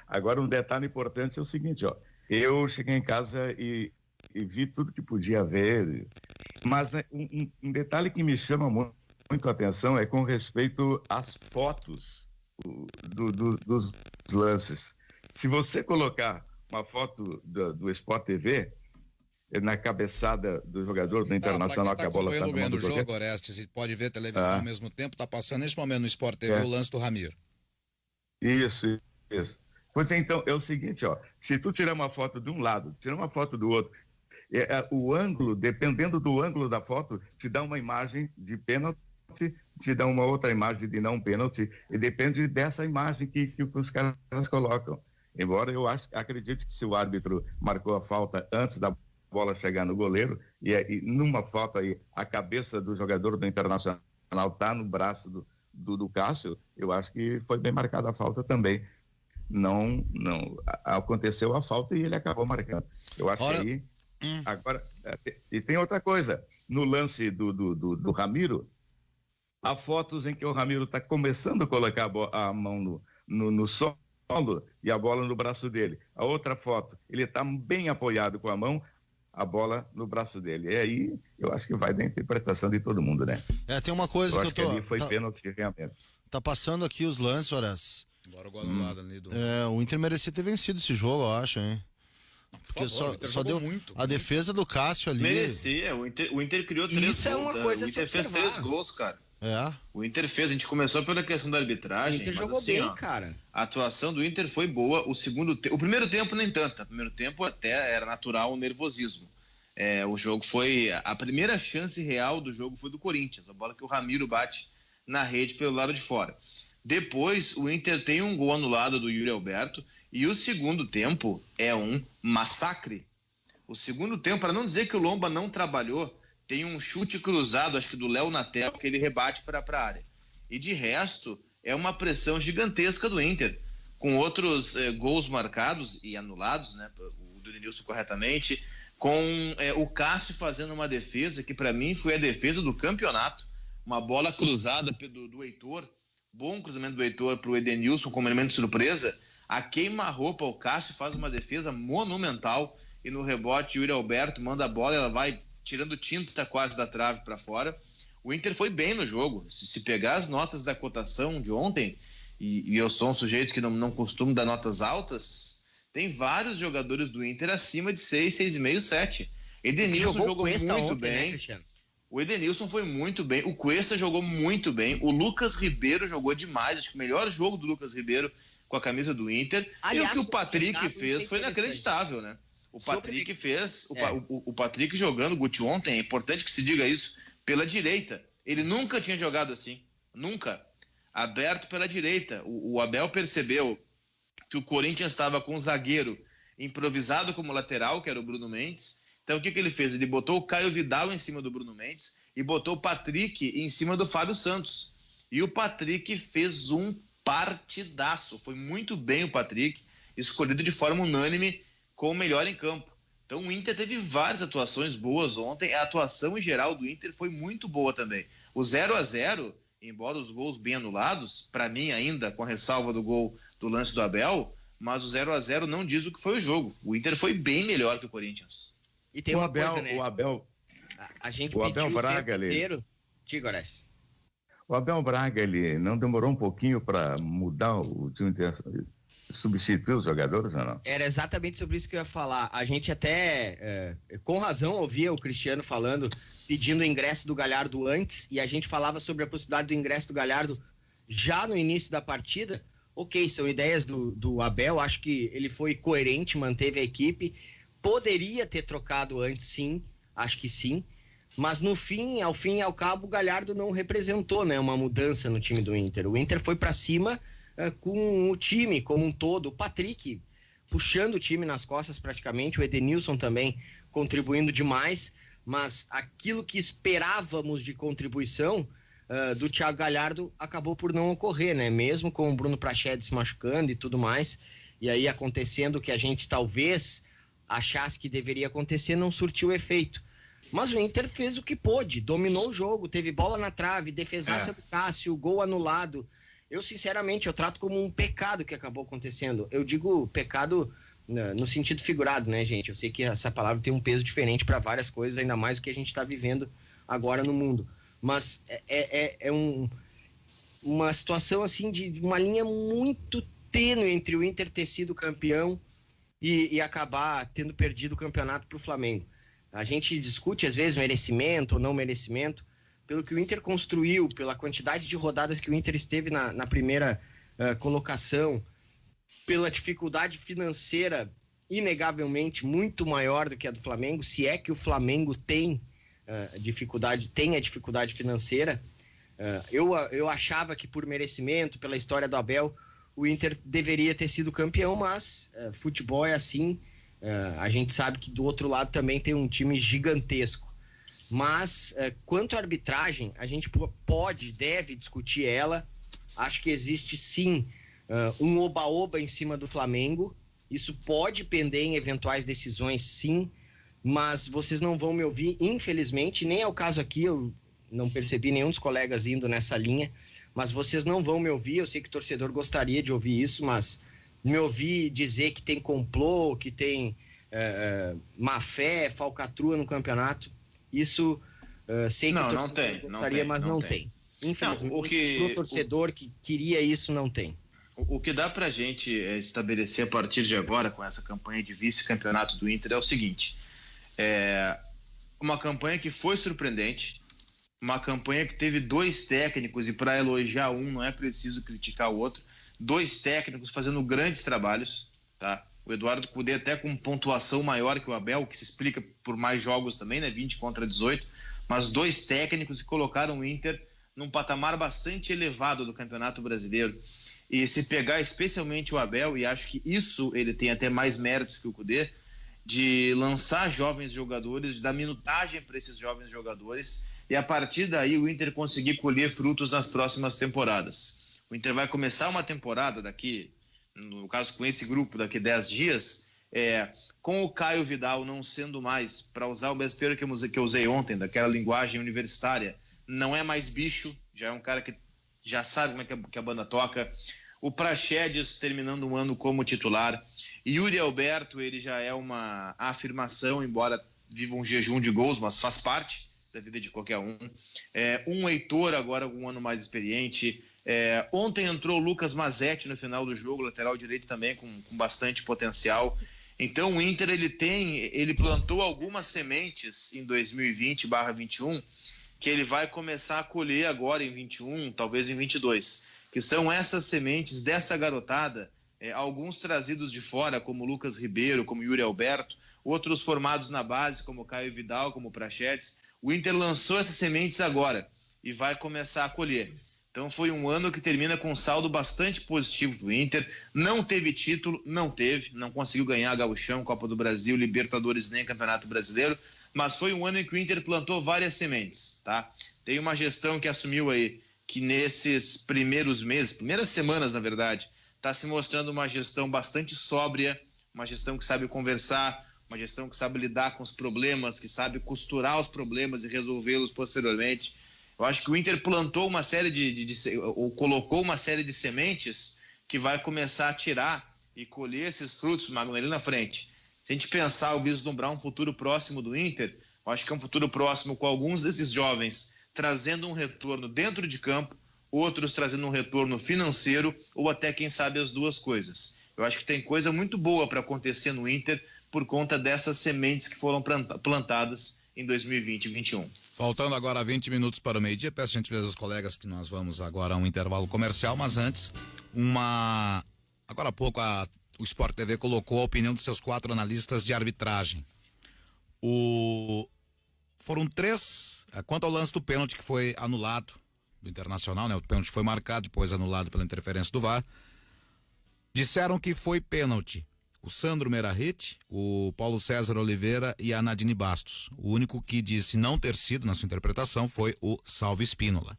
Agora, um detalhe importante é o seguinte, ó. Eu cheguei em casa e vi tudo que podia ver, mas um detalhe que me chama muito a atenção é com respeito às fotos dos lances. Se você colocar uma foto do Sport TV na cabeçada do jogador do Internacional, que a bola está no vendo o jogo, Orestes, e pode ver televisão ao mesmo tempo, tá passando nesse momento no Sport TV o lance do Ramiro. Isso. Pois é, então, é o seguinte, ó, se tu tirar uma foto de um lado, tirar uma foto do outro, o ângulo, dependendo do ângulo da foto, te dá uma imagem de pênalti, te dá uma outra imagem de não pênalti, e depende dessa imagem que os caras colocam. Embora eu acredite que se o árbitro marcou a falta antes da bola chegar no goleiro, e numa foto aí, a cabeça do jogador do Internacional está no braço do Cássio, eu acho que foi bem marcada a falta também. Não aconteceu a falta e ele acabou marcando. Eu acho que aí... Agora, e tem outra coisa, no lance do Ramiro, há fotos em que o Ramiro está começando a colocar a mão no solo e a bola no braço dele. A outra foto, ele está bem apoiado com a mão, a bola no braço dele. E aí, eu acho que vai da interpretação de todo mundo, né? Tem uma coisa que eu tô... ali foi pênalti realmente. Tá passando aqui os lances, Horas. Bora o gol anulado ali do... O Inter merecia ter vencido esse jogo, eu acho, hein? Porque só deu muito. A defesa do Cássio ali... Merecia, o Inter criou 3 gols. Isso é uma coisa o Inter fez 3 gols, cara. O Inter fez, a gente começou pela questão da arbitragem. O Inter jogou assim, bem, cara. A atuação do Inter foi boa. O primeiro tempo nem tanto. O primeiro tempo até era natural o nervosismo. O jogo foi... A primeira chance real do jogo foi do Corinthians. A bola que o Ramiro bate na rede pelo lado de fora. Depois, o Inter tem um gol anulado do Yuri Alberto. E o segundo tempo é um massacre. O segundo tempo, para não dizer que o Lomba não trabalhou, tem um chute cruzado, acho que do Léo Natel, que ele rebate para a área. E de resto, é uma pressão gigantesca do Inter, com outros gols marcados e anulados, né? O do Denilson corretamente, com o Cássio fazendo uma defesa, que para mim foi a defesa do campeonato. Uma bola cruzada do Heitor, bom cruzamento do Heitor para o Edenilson como elemento de surpresa. A queima-roupa, o Cássio faz uma defesa monumental e no rebote o Yuri Alberto manda a bola, ela vai tirando tinta quase da trave para fora. O Inter foi bem no jogo. Se pegar as notas da cotação de ontem, e eu sou um sujeito que não costumo dar notas altas, tem vários jogadores do Inter acima de 6, 6,5, 7. Edenilson jogou muito ontem, bem. Né, o Edenilson foi muito bem. O Cuesta jogou muito bem. O Lucas Ribeiro jogou demais. Acho que o melhor jogo do Lucas Ribeiro com a camisa do Inter. Aliás, e o que o Patrick fez foi inacreditável, né? O Patrick fez... O Patrick jogando, Guti, ontem, é importante que se diga isso, pela direita. Ele nunca tinha jogado assim. Nunca. Aberto pela direita. O Abel percebeu que o Corinthians estava com um zagueiro improvisado como lateral, que era o Bruno Mendes. Então, o que ele fez? Ele botou o Caio Vidal em cima do Bruno Mendes e botou o Patrick em cima do Fábio Santos. E o Patrick fez um partidaço. Foi muito bem o Patrick, escolhido de forma unânime com o melhor em campo. Então, o Inter teve várias atuações boas ontem. A atuação em geral do Inter foi muito boa também. O 0-0, embora os gols bem anulados, para mim ainda, com a ressalva do gol do lance do Abel, mas o 0-0 não diz o que foi o jogo. O Inter foi bem melhor que o Corinthians. E tem uma coisa, né? A gente pediu Abel Braga, o tempo inteiro... Diga, Horácio. O Abel Braga, ele não demorou um pouquinho para mudar o time substituir os jogadores ou não? Era exatamente sobre isso que eu ia falar. A gente até, com razão, ouvia o Cristiano falando, pedindo o ingresso do Galhardo antes, e a gente falava sobre a possibilidade do ingresso do Galhardo já no início da partida. Ok, são ideias do Abel, acho que ele foi coerente, manteve a equipe. Poderia ter trocado antes, sim, acho que sim. Mas no fim, ao fim e ao cabo, o Galhardo não representou, né, uma mudança no time do Inter. O Inter foi para cima com o time como um todo. O Patrick puxando o time nas costas praticamente, o Edenilson também contribuindo demais. Mas aquilo que esperávamos de contribuição do Thiago Galhardo acabou por não ocorrer, né? Mesmo com o Bruno Praxedes se machucando e tudo mais. E aí acontecendo o que a gente talvez achasse que deveria acontecer, não surtiu efeito. Mas o Inter fez o que pôde, dominou o jogo, teve bola na trave, defesaça do Cássio, gol anulado. Eu, sinceramente, eu trato como um pecado que acabou acontecendo. Eu digo pecado no sentido figurado, né, gente? Eu sei que essa palavra tem um peso diferente para várias coisas, ainda mais do que a gente está vivendo agora no mundo. Mas uma situação, assim, de uma linha muito tênue entre o Inter ter sido campeão e acabar tendo perdido o campeonato para o Flamengo. A gente discute, às vezes, merecimento ou não merecimento, pelo que o Inter construiu, pela quantidade de rodadas que o Inter esteve na primeira colocação, pela dificuldade financeira inegavelmente muito maior do que a do Flamengo, se é que o Flamengo tem a dificuldade financeira. Eu achava que por merecimento, pela história do Abel, o Inter deveria ter sido campeão, mas futebol é assim. A gente sabe que do outro lado também tem um time gigantesco. Mas quanto à arbitragem, a gente deve discutir ela. Acho que existe sim um oba-oba em cima do Flamengo. Isso pode pender em eventuais decisões, sim, mas vocês não vão me ouvir, infelizmente. Nem é o caso aqui, eu não percebi nenhum dos colegas indo nessa linha, mas vocês não vão me ouvir. Eu sei que o torcedor gostaria de ouvir isso, mas me ouvir dizer que tem complô, que tem má fé, falcatrua no campeonato, isso sei que o torcedor gostaria, mas não tem. Infelizmente, o torcedor que queria isso não tem. O que dá pra gente estabelecer a partir de agora, com essa campanha de vice-campeonato do Inter, é o seguinte: uma campanha que foi surpreendente, uma campanha que teve 2 técnicos, e para elogiar um não é preciso criticar o outro, 2 técnicos fazendo grandes trabalhos, tá? O Eduardo Cudê até com pontuação maior que o Abel, que se explica por mais jogos também, né? 20 contra 18, mas 2 técnicos que colocaram o Inter num patamar bastante elevado do Campeonato Brasileiro. E se pegar especialmente o Abel, e acho que isso ele tem até mais méritos que o Cudê, de lançar jovens jogadores, de dar minutagem para esses jovens jogadores, e a partir daí o Inter conseguir colher frutos nas próximas temporadas. O Inter vai começar uma temporada daqui, no caso com esse grupo, daqui 10 dias, com o Caio Vidal não sendo mais, para usar o mesmo termo que eu usei ontem, daquela linguagem universitária, não é mais bicho, já é um cara que já sabe como é que a banda toca. O Praxedes terminando um ano como titular. Yuri Alberto, ele já é uma afirmação, embora viva um jejum de gols, mas faz parte da vida de qualquer um. Um Heitor, agora um ano mais experiente. Ontem entrou o Lucas Mazetti no final do jogo, lateral direito também, com bastante potencial. Então o Inter ele plantou algumas sementes em 2020/21 que ele vai começar a colher agora em 21, talvez em 22, que são essas sementes dessa garotada, alguns trazidos de fora, como Lucas Ribeiro, como Yuri Alberto, outros formados na base, como Caio Vidal, como Praxedes. O Inter lançou essas sementes agora e vai começar a colher. Então foi um ano que termina com um saldo bastante positivo para o Inter. Não teve título, não conseguiu ganhar Gauchão, Copa do Brasil, Libertadores nem Campeonato Brasileiro, mas foi um ano em que o Inter plantou várias sementes, tá? Tem uma gestão que assumiu aí, que nesses primeiras semanas, na verdade, está se mostrando uma gestão bastante sóbria, uma gestão que sabe conversar, uma gestão que sabe lidar com os problemas, que sabe costurar os problemas e resolvê-los posteriormente. Eu acho que o Inter plantou uma série ou colocou uma série de sementes que vai começar a tirar e colher esses frutos, Magno, ali na frente. Se a gente pensar ou vislumbrar um futuro próximo do Inter, eu acho que é um futuro próximo com alguns desses jovens trazendo um retorno dentro de campo, outros trazendo um retorno financeiro, ou até, quem sabe, as duas coisas. Eu acho que tem coisa muito boa para acontecer no Inter por conta dessas sementes que foram plantadas em 2020 e 2021. Faltando agora 20 minutos para o meio-dia, peço gentileza aos colegas que nós vamos agora a um intervalo comercial, mas antes, agora há pouco o Sport TV colocou a opinião dos seus 4 analistas de arbitragem. Foram 3, quanto ao lance do pênalti que foi anulado, do Internacional, né? O pênalti foi marcado, depois anulado pela interferência do VAR. Disseram que foi pênalti o Sandro Meirahit, o Paulo César Oliveira e a Nadine Bastos. O único que disse não ter sido, na sua interpretação, foi o Salvo Espínola.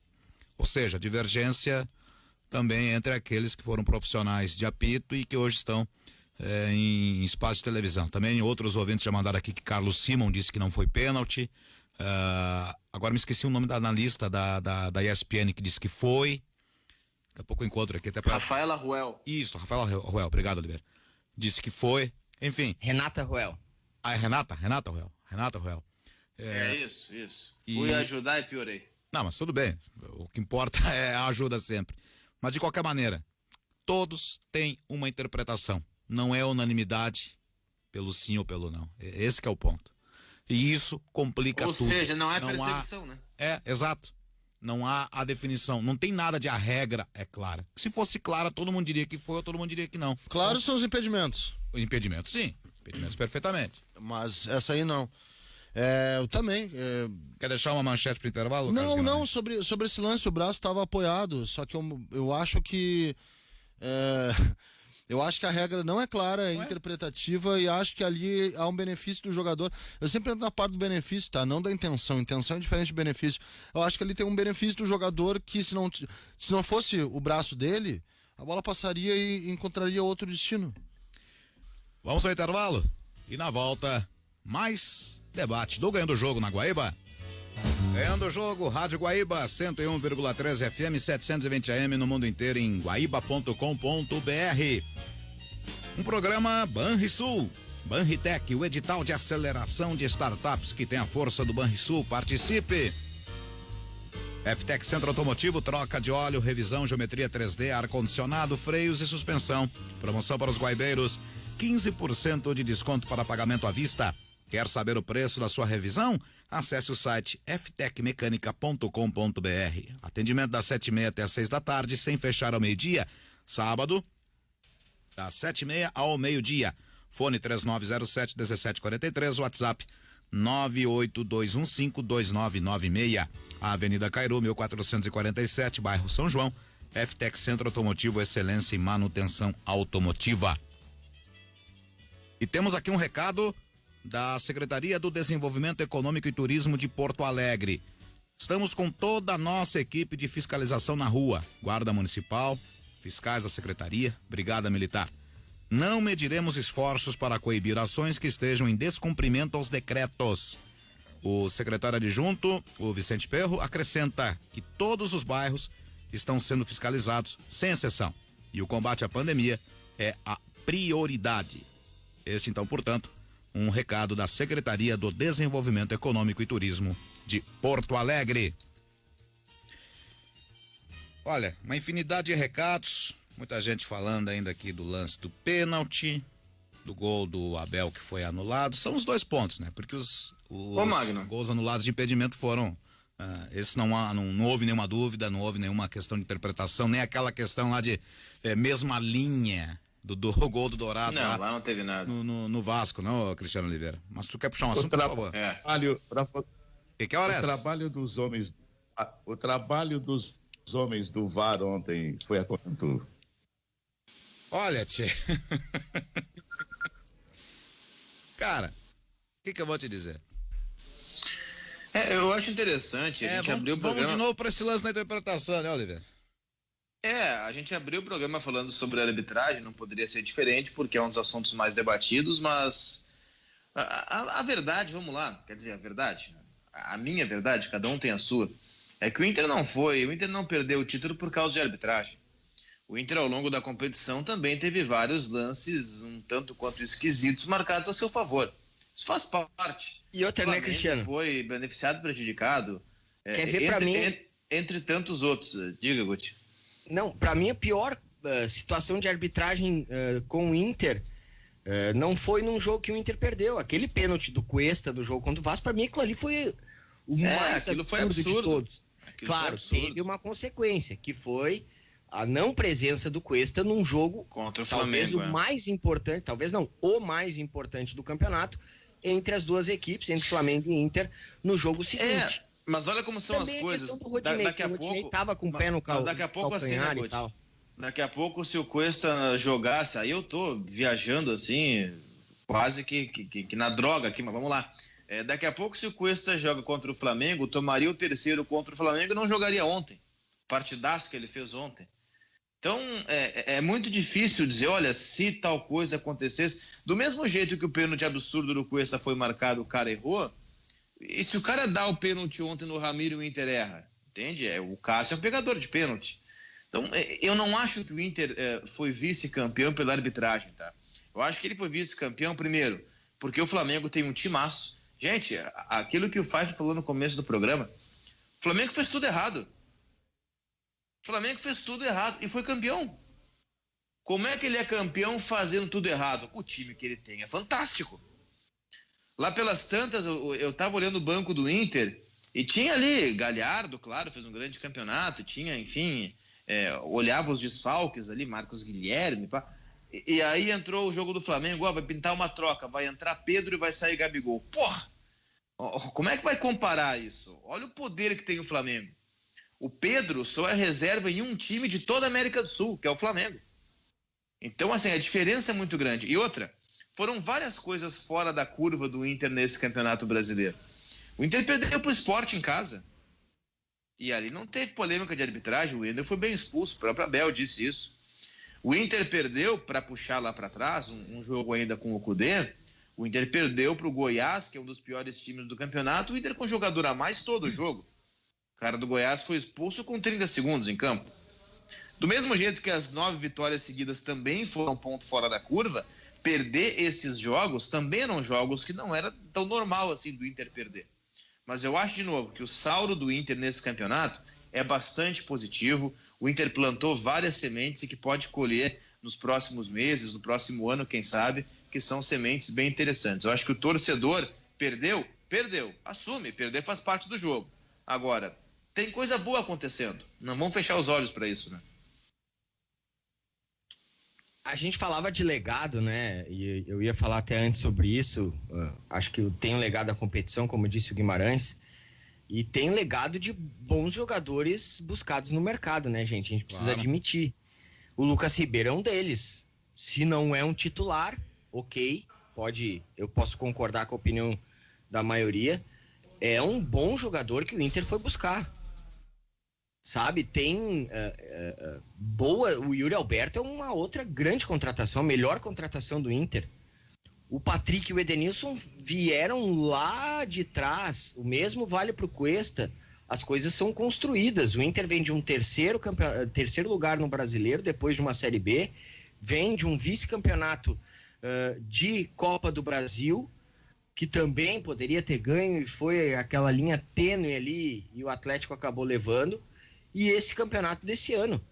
Ou seja, divergência também entre aqueles que foram profissionais de apito e que hoje estão em espaço de televisão. Também outros ouvintes já mandaram aqui que Carlos Simon disse que não foi pênalti. Agora me esqueci o nome da analista da ESPN que disse que foi. Daqui a pouco eu encontro aqui até para... Rafaela Ruel. Isso, Rafaela Ruel. Obrigado, Oliveira. Disse que foi. Enfim. Renata Ruel. Renata Ruel. Isso. Fui ajudar e piorei. Não, mas tudo bem. O que importa é a ajuda sempre. Mas de qualquer maneira, todos têm uma interpretação. Não é unanimidade pelo sim ou pelo não. Esse que é o ponto. E isso complica tudo. Ou seja, não é perseguição, né? Exato. Não há a definição. Não tem nada de a regra é clara. Se fosse clara, todo mundo diria que foi ou todo mundo diria que não. Claro, são os impedimentos. Os impedimentos, sim. Impedimentos perfeitamente. Mas essa aí não. Eu também. Quer deixar uma manchete pro intervalo? Não, sobre esse lance, o braço estava apoiado. Só que eu acho que. Eu acho que a regra não é clara, é interpretativa e acho que ali há um benefício do jogador. Eu sempre entro na parte do benefício, tá? Não da intenção. Intenção é diferente do benefício. Eu acho que ali tem um benefício do jogador que se não fosse o braço dele, a bola passaria e encontraria outro destino. Vamos ao intervalo e na volta mais debate do Ganhando o Jogo na Guaíba. Ganhando o Jogo, Rádio Guaíba, 101,3 FM, 720 AM no mundo inteiro em guaíba.com.br. Um programa Banrisul, Banritec, o edital de aceleração de startups que tem a força do Banrisul. Participe! FTEC Centro Automotivo, troca de óleo, revisão, geometria 3D, ar-condicionado, freios e suspensão. Promoção para os guaibeiros, 15% de desconto para pagamento à vista. Quer saber o preço da sua revisão? Acesse o site ftecmecanica.com.br. Atendimento das 7h30 até às 6 da tarde, sem fechar ao meio-dia. Sábado, das 7h30 ao meio-dia. Fone 3907-1743, WhatsApp 982152996. Avenida Cairu, 1447, bairro São João. FTEC Centro Automotivo, excelência em manutenção automotiva. E temos aqui um recado da Secretaria do Desenvolvimento Econômico e Turismo de Porto Alegre. Estamos com toda a nossa equipe de fiscalização na rua, Guarda Municipal, fiscais da Secretaria, Brigada Militar. Não mediremos esforços para coibir ações que estejam em descumprimento aos decretos. O secretário adjunto, o Vicente Perro, acrescenta que todos os bairros estão sendo fiscalizados, sem exceção, e o combate à pandemia é a prioridade. Este, então, portanto, um recado da Secretaria do Desenvolvimento Econômico e Turismo de Porto Alegre. Olha, uma infinidade de recados, muita gente falando ainda aqui do lance do pênalti, do gol do Abel que foi anulado. São os 2 pontos, né? Porque os gols anulados de impedimento foram... esses não houve nenhuma dúvida, não houve nenhuma questão de interpretação, nem aquela questão lá de mesma linha do gol do Dourado. Não, lá não teve nada. No Vasco, não, Cristiano Oliveira. Mas tu quer puxar um assunto, por favor? Que hora é essa? O trabalho dos homens do VAR ontem foi a quanto? Olha, tchê. Cara, o que eu vou te dizer? Eu acho interessante, a gente abriu o programa... Vamos de novo para esse lance na interpretação, né, Oliveira? A gente abriu o programa falando sobre a arbitragem, não poderia ser diferente, porque é um dos assuntos mais debatidos, mas a verdade, vamos lá, quer dizer, a verdade, a minha verdade, cada um tem a sua, é que o Inter não perdeu o título por causa de arbitragem. O Inter, ao longo da competição, também teve vários lances um tanto quanto esquisitos marcados a seu favor. Isso faz parte. E outra, né, Cristiano? Foi beneficiado, prejudicado. Quer ver pra mim... Entre tantos outros. Diga, Guti. Não, pra mim a pior situação de arbitragem com o Inter não foi num jogo que o Inter perdeu. Aquele pênalti do Cuesta do jogo contra o Vasco, para mim aquilo ali foi o mais absurdo de todos. Claro, teve uma consequência, que foi a não presença do Cuesta num jogo contra o talvez Flamengo, o mais importante, talvez não, o mais importante do campeonato, entre as duas equipes, entre Flamengo e Inter, no jogo seguinte. Mas olha como são Também as coisas. Daqui a pouco tava com o pé no daqui a pouco assim, né, e tal. Daqui a pouco, se o Cuesta jogasse, aí eu tô viajando assim, quase que na droga aqui, mas vamos lá. Daqui a pouco, se o Cuesta joga contra o Flamengo, tomaria o terceiro contra o Flamengo e não jogaria ontem. Partidaço que ele fez ontem. Então, é muito difícil dizer, olha, se tal coisa acontecesse, do mesmo jeito que o pênalti absurdo do Cuesta foi marcado, o cara errou, e se o cara dá o pênalti ontem no Ramiro e o Inter erra, entende? O Cássio é um pegador de pênalti. Então, eu não acho que o Inter foi vice-campeão pela arbitragem, tá? Eu acho que ele foi vice-campeão, primeiro, porque o Flamengo tem um timaço. Gente, aquilo que o Pfeiffer falou no começo do programa, o Flamengo fez tudo errado. O Flamengo fez tudo errado e foi campeão. Como é que ele é campeão fazendo tudo errado? O time que ele tem é fantástico. Lá pelas tantas, eu tava olhando o banco do Inter e tinha ali Galhardo, claro, fez um grande campeonato, tinha, enfim... olhava os desfalques ali, Marcos Guilherme, pá. E aí entrou o jogo do Flamengo, vai pintar uma troca, vai entrar Pedro e vai sair Gabigol. Porra! Como é que vai comparar isso? Olha o poder que tem o Flamengo. O Pedro só é reserva em um time de toda a América do Sul, que é o Flamengo. Então, assim, a diferença é muito grande. E outra, foram várias coisas fora da curva do Inter nesse Campeonato Brasileiro. O Inter perdeu pro Sport em casa. E ali não teve polêmica de arbitragem, o Wendel foi bem expulso, o próprio Abel disse isso. O Inter perdeu, para puxar lá para trás, um jogo ainda com o Cudê, o Inter perdeu para o Goiás, que é um dos piores times do campeonato, o Inter com jogador a mais todo o jogo. O cara do Goiás foi expulso com 30 segundos em campo. Do mesmo jeito que as 9 vitórias seguidas também foram um ponto fora da curva, perder esses jogos também eram jogos que não era tão normal assim do Inter perder. Mas eu acho, de novo, que o saldo do Inter nesse campeonato é bastante positivo. O Inter plantou várias sementes e que pode colher nos próximos meses, no próximo ano, quem sabe, que são sementes bem interessantes. Eu acho que o torcedor perdeu, assume, perder faz parte do jogo. Agora, tem coisa boa acontecendo. Não vamos fechar os olhos para isso, né? A gente falava de legado, né? E eu ia falar até antes sobre isso. Acho que tem um legado da competição, como disse o Guimarães. E tem um legado de bons jogadores buscados no mercado, né, gente? A gente precisa admitir. O Lucas Ribeiro é um deles. Se não é um titular, ok. Eu posso concordar com a opinião da maioria. É um bom jogador que o Inter foi buscar. Sabe, tem boa. O Yuri Alberto é uma outra grande contratação, a melhor contratação do Inter. O Patrick e o Edenilson vieram lá de trás. O mesmo vale para o Cuesta. As coisas são construídas. O Inter vem de um terceiro lugar no Brasileiro, depois de uma Série B. Vem de um vice-campeonato de Copa do Brasil, que também poderia ter ganho, e foi aquela linha tênue ali, e o Atlético acabou levando. E esse campeonato desse ano,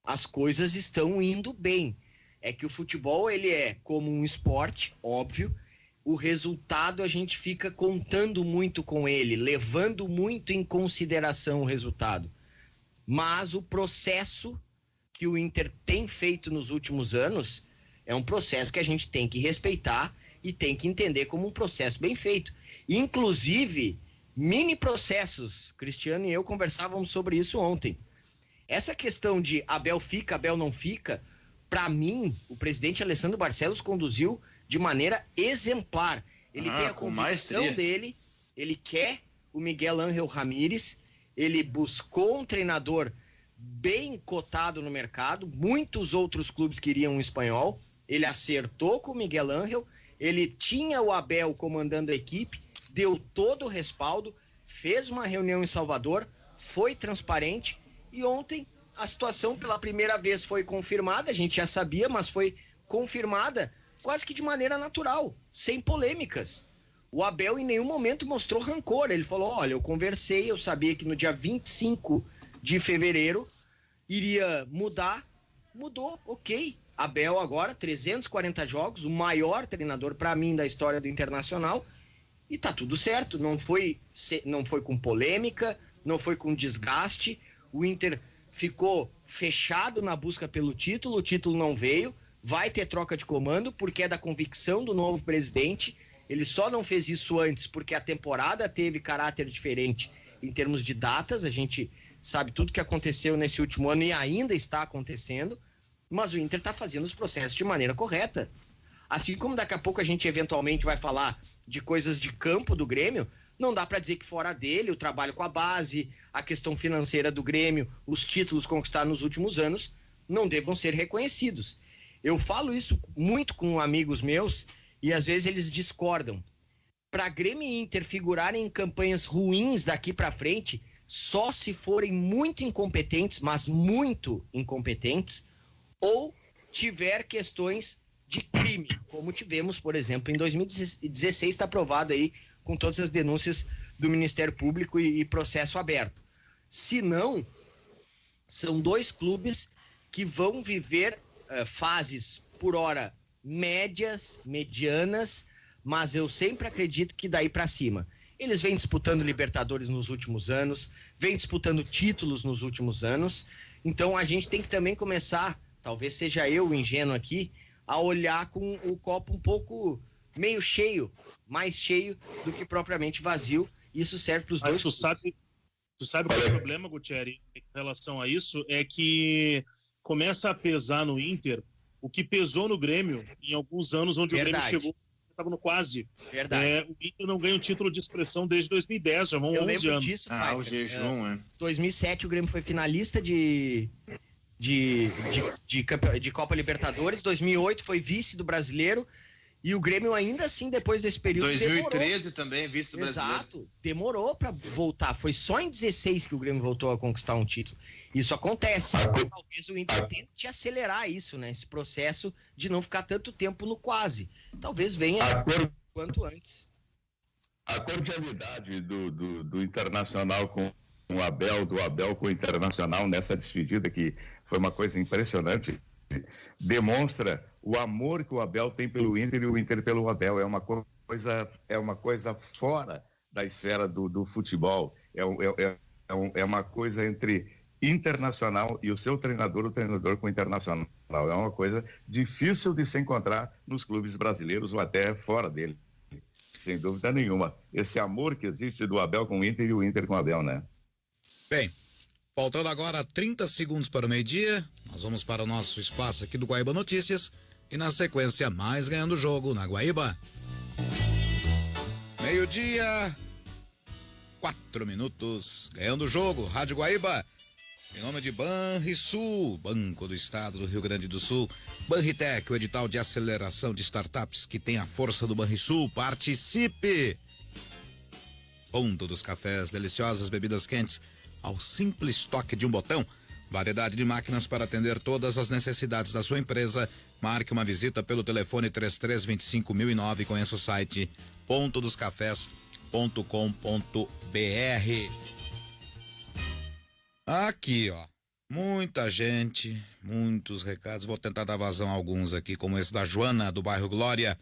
as coisas estão indo bem. É que o futebol, ele é como um esporte, óbvio. O resultado a gente fica contando muito com ele, levando muito em consideração o resultado. Mas o processo que o Inter tem feito nos últimos anos é um processo que a gente tem que respeitar e tem que entender como um processo bem feito. Inclusive... mini processos. Cristiano e eu conversávamos sobre isso ontem. Essa questão de Abel fica, Abel não fica, para mim, o presidente Alessandro Barcelos conduziu de maneira exemplar. Ele tem a convicção dele, ele quer o Miguel Ángel Ramírez, ele buscou um treinador bem cotado no mercado, muitos outros clubes queriam um espanhol, ele acertou com o Miguel Ángel, ele tinha o Abel comandando a equipe, deu todo o respaldo, fez uma reunião em Salvador, foi transparente e ontem a situação pela primeira vez foi confirmada, a gente já sabia, mas foi confirmada quase que de maneira natural, sem polêmicas. O Abel em nenhum momento mostrou rancor, ele falou, olha, eu conversei, eu sabia que no dia 25 de fevereiro iria mudar Mudou, ok. Abel agora, 340 jogos, o maior treinador para mim da história do Internacional, e tá tudo certo, não foi com polêmica, não foi com desgaste, o Inter ficou fechado na busca pelo título, o título não veio, vai ter troca de comando porque é da convicção do novo presidente, ele só não fez isso antes porque a temporada teve caráter diferente em termos de datas, a gente sabe tudo que aconteceu nesse último ano e ainda está acontecendo, mas o Inter está fazendo os processos de maneira correta. Assim como daqui a pouco a gente eventualmente vai falar de coisas de campo do Grêmio, não dá para dizer que fora dele, o trabalho com a base, a questão financeira do Grêmio, os títulos conquistados nos últimos anos, não devam ser reconhecidos. Eu falo isso muito com amigos meus e às vezes eles discordam. Para Grêmio e Inter figurarem em campanhas ruins daqui para frente, só se forem muito incompetentes, mas muito incompetentes, ou tiver questões de crime, como tivemos, por exemplo, em 2016, está provado aí com todas as denúncias do Ministério Público e processo aberto. Se não, são dois clubes que vão viver fases, por hora, médias, medianas, mas eu sempre acredito que daí para cima. Eles vêm disputando Libertadores nos últimos anos, vêm disputando títulos nos últimos anos, então a gente tem que também começar, talvez seja eu o ingênuo aqui, a olhar com o copo um pouco meio cheio, mais cheio do que propriamente vazio. Isso serve para os dois. Tu sabe qual é o problema, Gutierrez, em relação a isso? É que começa a pesar no Inter o que pesou no Grêmio em alguns anos, onde Verdade. o Grêmio chegou, estava no quase. Verdade. O Inter não ganha um título de expressão desde 2010, já vão 11 anos. Disso, o jejum, 2007 o Grêmio foi finalista de Copa Libertadores, 2008 foi vice do Brasileiro, e o Grêmio ainda assim, depois desse período 2013 também, vice do Brasileiro. Exato, demorou para voltar, foi só em 16 que o Grêmio voltou a conquistar um título. Isso acontece, talvez o Inter tente acelerar isso, né, esse processo de não ficar tanto tempo no quase, talvez venha quanto antes. A cordialidade do Internacional com o Abel, do Abel com o Internacional nessa despedida, que foi uma coisa impressionante, demonstra o amor que o Abel tem pelo Inter e o Inter pelo Abel. É uma coisa fora da esfera do futebol. É uma coisa entre Internacional e o seu treinador, o treinador com o Internacional. É uma coisa difícil de se encontrar nos clubes brasileiros ou até fora dele, sem dúvida nenhuma. Esse amor que existe do Abel com o Inter e o Inter com o Abel, né? Bem, faltando agora 30 segundos para o meio-dia, nós vamos para o nosso espaço aqui do Guaíba Notícias e na sequência mais ganhando o jogo na Guaíba. Meio-dia, 4 minutos, ganhando o jogo, Rádio Guaíba, em nome de Banrisul, Banco do Estado do Rio Grande do Sul, Banritec, o edital de aceleração de startups que tem a força do Banrisul, participe! Ponto dos Cafés, deliciosas bebidas quentes, ao simples toque de um botão, variedade de máquinas para atender todas as necessidades da sua empresa. Marque uma visita pelo telefone 3325.009 e conheça o site pontodoscafés.com.br. Aqui, ó, muita gente, muitos recados, vou tentar dar vazão a alguns aqui, como esse da Joana, do bairro Glória.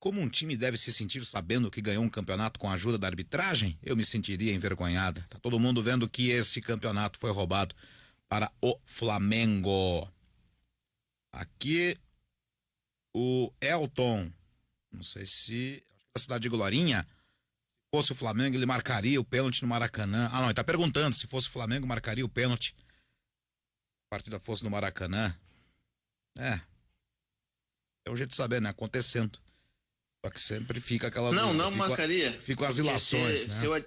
Como um time deve se sentir sabendo que ganhou um campeonato com a ajuda da arbitragem? Eu me sentiria envergonhada. Tá todo mundo vendo que esse campeonato foi roubado para o Flamengo. Aqui o Elton, não sei se a cidade de Glorinha, se fosse o Flamengo ele marcaria o pênalti no Maracanã. Ah não, ele tá perguntando se fosse o Flamengo marcaria o pênalti. A partida fosse no Maracanã. É um jeito de saber, né? Acontecendo. Só que sempre fica aquela Não marcaria. Ficam as ilações, né?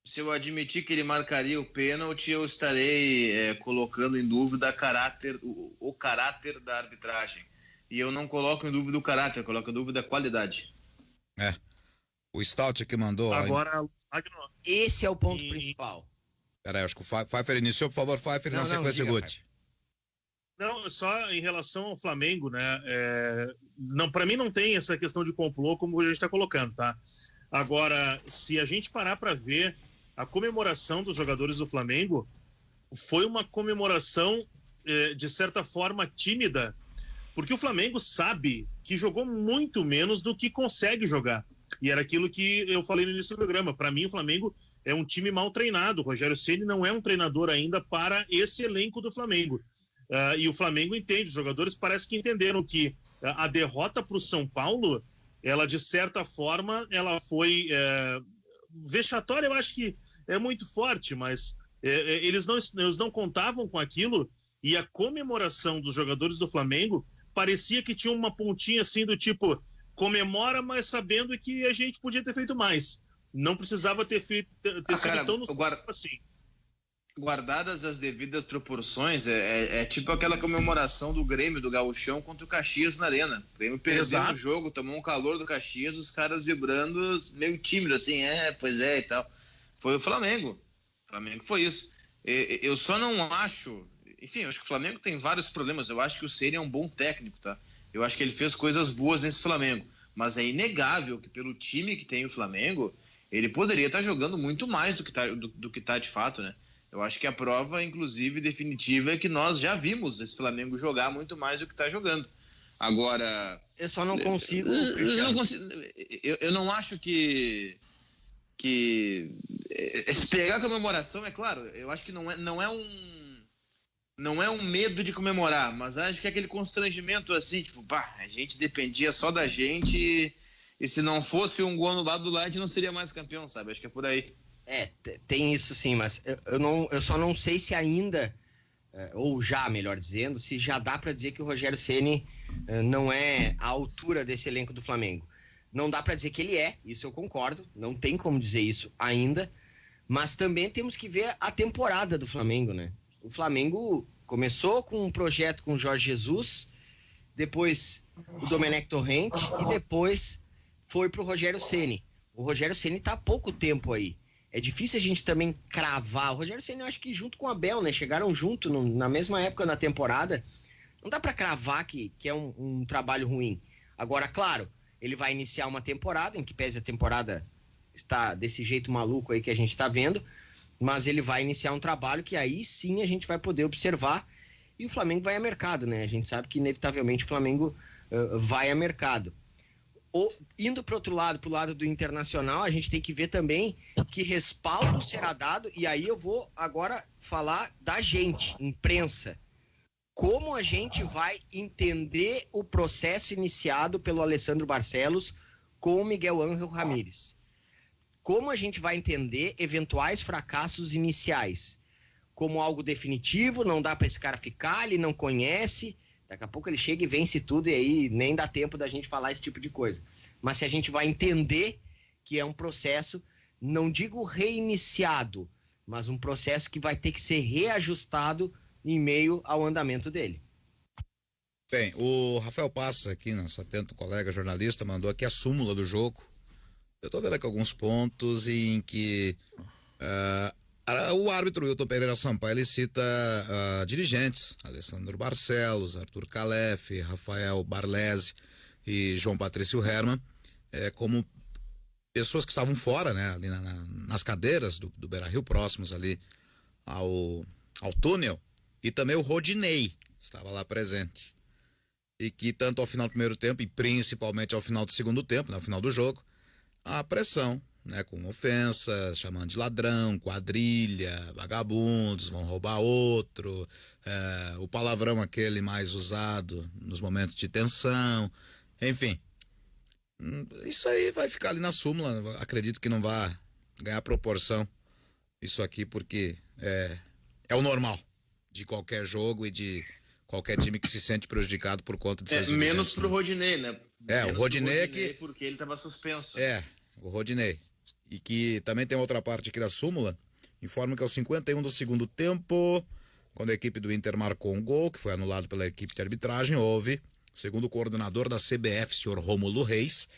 Se eu admitir que ele marcaria o pênalti, eu estarei colocando em dúvida o caráter da arbitragem. E eu não coloco em dúvida o caráter, eu coloco em dúvida a qualidade. O Stout aqui mandou. Agora, esse é o ponto principal. Peraí, acho que o Pfeiffer iniciou, por favor, Pfeiffer, na sequência, Guti. Não, só em relação ao Flamengo, né? Não, para mim não tem essa questão de complô como a gente está colocando, tá? Agora, se a gente parar para ver a comemoração dos jogadores do Flamengo, foi uma comemoração de certa forma, tímida, porque o Flamengo sabe que jogou muito menos do que consegue jogar. E era aquilo que eu falei no início do programa. Para mim, o Flamengo é um time mal treinado. O Rogério Ceni não é um treinador ainda para esse elenco do Flamengo. E o Flamengo entende, os jogadores parece que entenderam que a derrota para o São Paulo, ela, de certa forma, ela foi vexatória. Eu acho que é muito forte, mas eles não contavam com aquilo, e a comemoração dos jogadores do Flamengo parecia que tinha uma pontinha assim do tipo, comemora, mas sabendo que a gente podia ter feito mais. Não precisava ter sido tão no assim. Guardadas as devidas proporções, é tipo aquela comemoração do Grêmio, do Gauchão, contra o Caxias na Arena. O Grêmio perdeu o jogo, tomou um calor do Caxias, os caras vibrando meio tímido, assim, pois é e tal. Foi o Flamengo. O Flamengo foi isso. Eu só não acho... Enfim, eu acho que o Flamengo tem vários problemas. Eu acho que o Ceni é um bom técnico, tá? Eu acho que ele fez coisas boas nesse Flamengo. Mas é inegável que pelo time que tem o Flamengo, ele poderia estar jogando muito mais do que tá de fato, né? Eu acho que a prova, inclusive, definitiva é que nós já vimos esse Flamengo jogar muito mais do que está jogando. Agora... Eu só não consigo... Eu não acho que se pegar a comemoração, é claro, eu acho que não é um medo de comemorar, mas acho que é aquele constrangimento assim, tipo, a gente dependia só da gente e se não fosse um gol no lado do lado, a gente não seria mais campeão, sabe? Acho que é por aí. Tem isso sim, mas eu só não sei se ainda, ou já, melhor dizendo, se já dá para dizer que o Rogério Ceni não é à altura desse elenco do Flamengo. Não dá para dizer que ele é, isso eu concordo, não tem como dizer isso ainda, mas também temos que ver a temporada do Flamengo, né? O Flamengo começou com um projeto com o Jorge Jesus, depois o Domenech Torrent e depois foi pro Rogério Ceni. O Rogério Ceni tá há pouco tempo aí. É difícil a gente também cravar. O Rogério Ceni, eu acho que junto com o Abel, né? Chegaram junto na mesma época na temporada. Não dá pra cravar que é um trabalho ruim. Agora, claro, ele vai iniciar uma temporada, em que pese a temporada está desse jeito maluco aí que a gente tá vendo, mas ele vai iniciar um trabalho que aí sim a gente vai poder observar, e o Flamengo vai a mercado, né? A gente sabe que inevitavelmente o Flamengo vai a mercado. Indo para outro lado, pro lado do Internacional, a gente tem que ver também que respaldo será dado, e aí eu vou agora falar da gente, imprensa. Como a gente vai entender o processo iniciado pelo Alessandro Barcelos com o Miguel Ángel Ramírez? Como a gente vai entender eventuais fracassos iniciais? Como algo definitivo, não dá para esse cara ficar, ele não conhece... Daqui a pouco ele chega e vence tudo e aí nem dá tempo da gente falar esse tipo de coisa. Mas se a gente vai entender que é um processo, não digo reiniciado, mas um processo que vai ter que ser reajustado em meio ao andamento dele. Bem, o Rafael Passos aqui, nosso atento colega jornalista, mandou aqui a súmula do jogo. Eu estou vendo aqui alguns pontos em que o árbitro Wilton Pereira Sampaio, ele cita dirigentes, Alessandro Barcelos, Arthur Calef, Rafael Barlese e João Patrício Herman, como pessoas que estavam fora, né, ali nas cadeiras do Beira-Rio, próximos ali ao túnel, e também o Rodinei estava lá presente. E que tanto ao final do primeiro tempo e principalmente ao final do segundo tempo, né, ao final do jogo, a pressão, né, com ofensas, chamando de ladrão, quadrilha, vagabundos, vão roubar outro, o palavrão aquele mais usado nos momentos de tensão, enfim. Isso aí vai ficar ali na súmula, acredito que não vai ganhar proporção isso aqui, porque é o normal de qualquer jogo e de qualquer time que se sente prejudicado por conta de seus dirigentes. Menos pro Rodinei, né? O Rodinei é que... Porque ele estava suspenso. O Rodinei. E que também tem outra parte aqui da súmula, informa que aos 51 do segundo tempo, quando a equipe do Inter marcou um gol, que foi anulado pela equipe de arbitragem, houve, segundo o coordenador da CBF, senhor Rômulo Reis,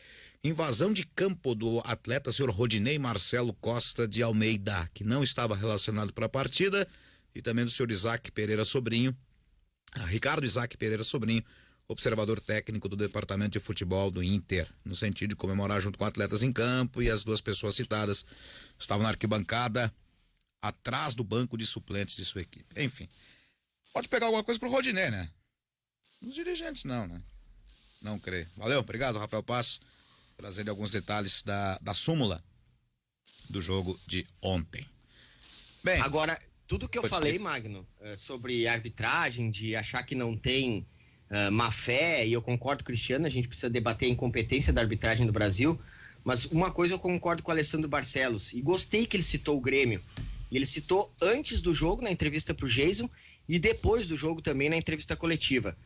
invasão de campo do atleta senhor Rodinei Marcelo Costa de Almeida, que não estava relacionado para a partida, e também do senhor Isaac Pereira Sobrinho, Ricardo Isaac Pereira Sobrinho, observador técnico do departamento de futebol do Inter, no sentido de comemorar junto com atletas em campo, e as duas pessoas citadas estavam na arquibancada atrás do banco de suplentes de sua equipe. Enfim, Pode pegar alguma coisa pro Rodinei, né? Os dirigentes não, né? Não creio. Valeu, obrigado, Rafael Passo, trazendo alguns detalhes da súmula do jogo de ontem. Bem, agora, tudo que eu pode falei, ser. Magno, sobre arbitragem, de achar que não tem má fé, e eu concordo com o Cristiano, a gente precisa debater a incompetência da arbitragem do Brasil, mas uma coisa eu concordo com o Alessandro Barcelos, e gostei que ele citou o Grêmio. E ele citou antes do jogo, na entrevista pro Jason, e depois do jogo também na entrevista coletiva.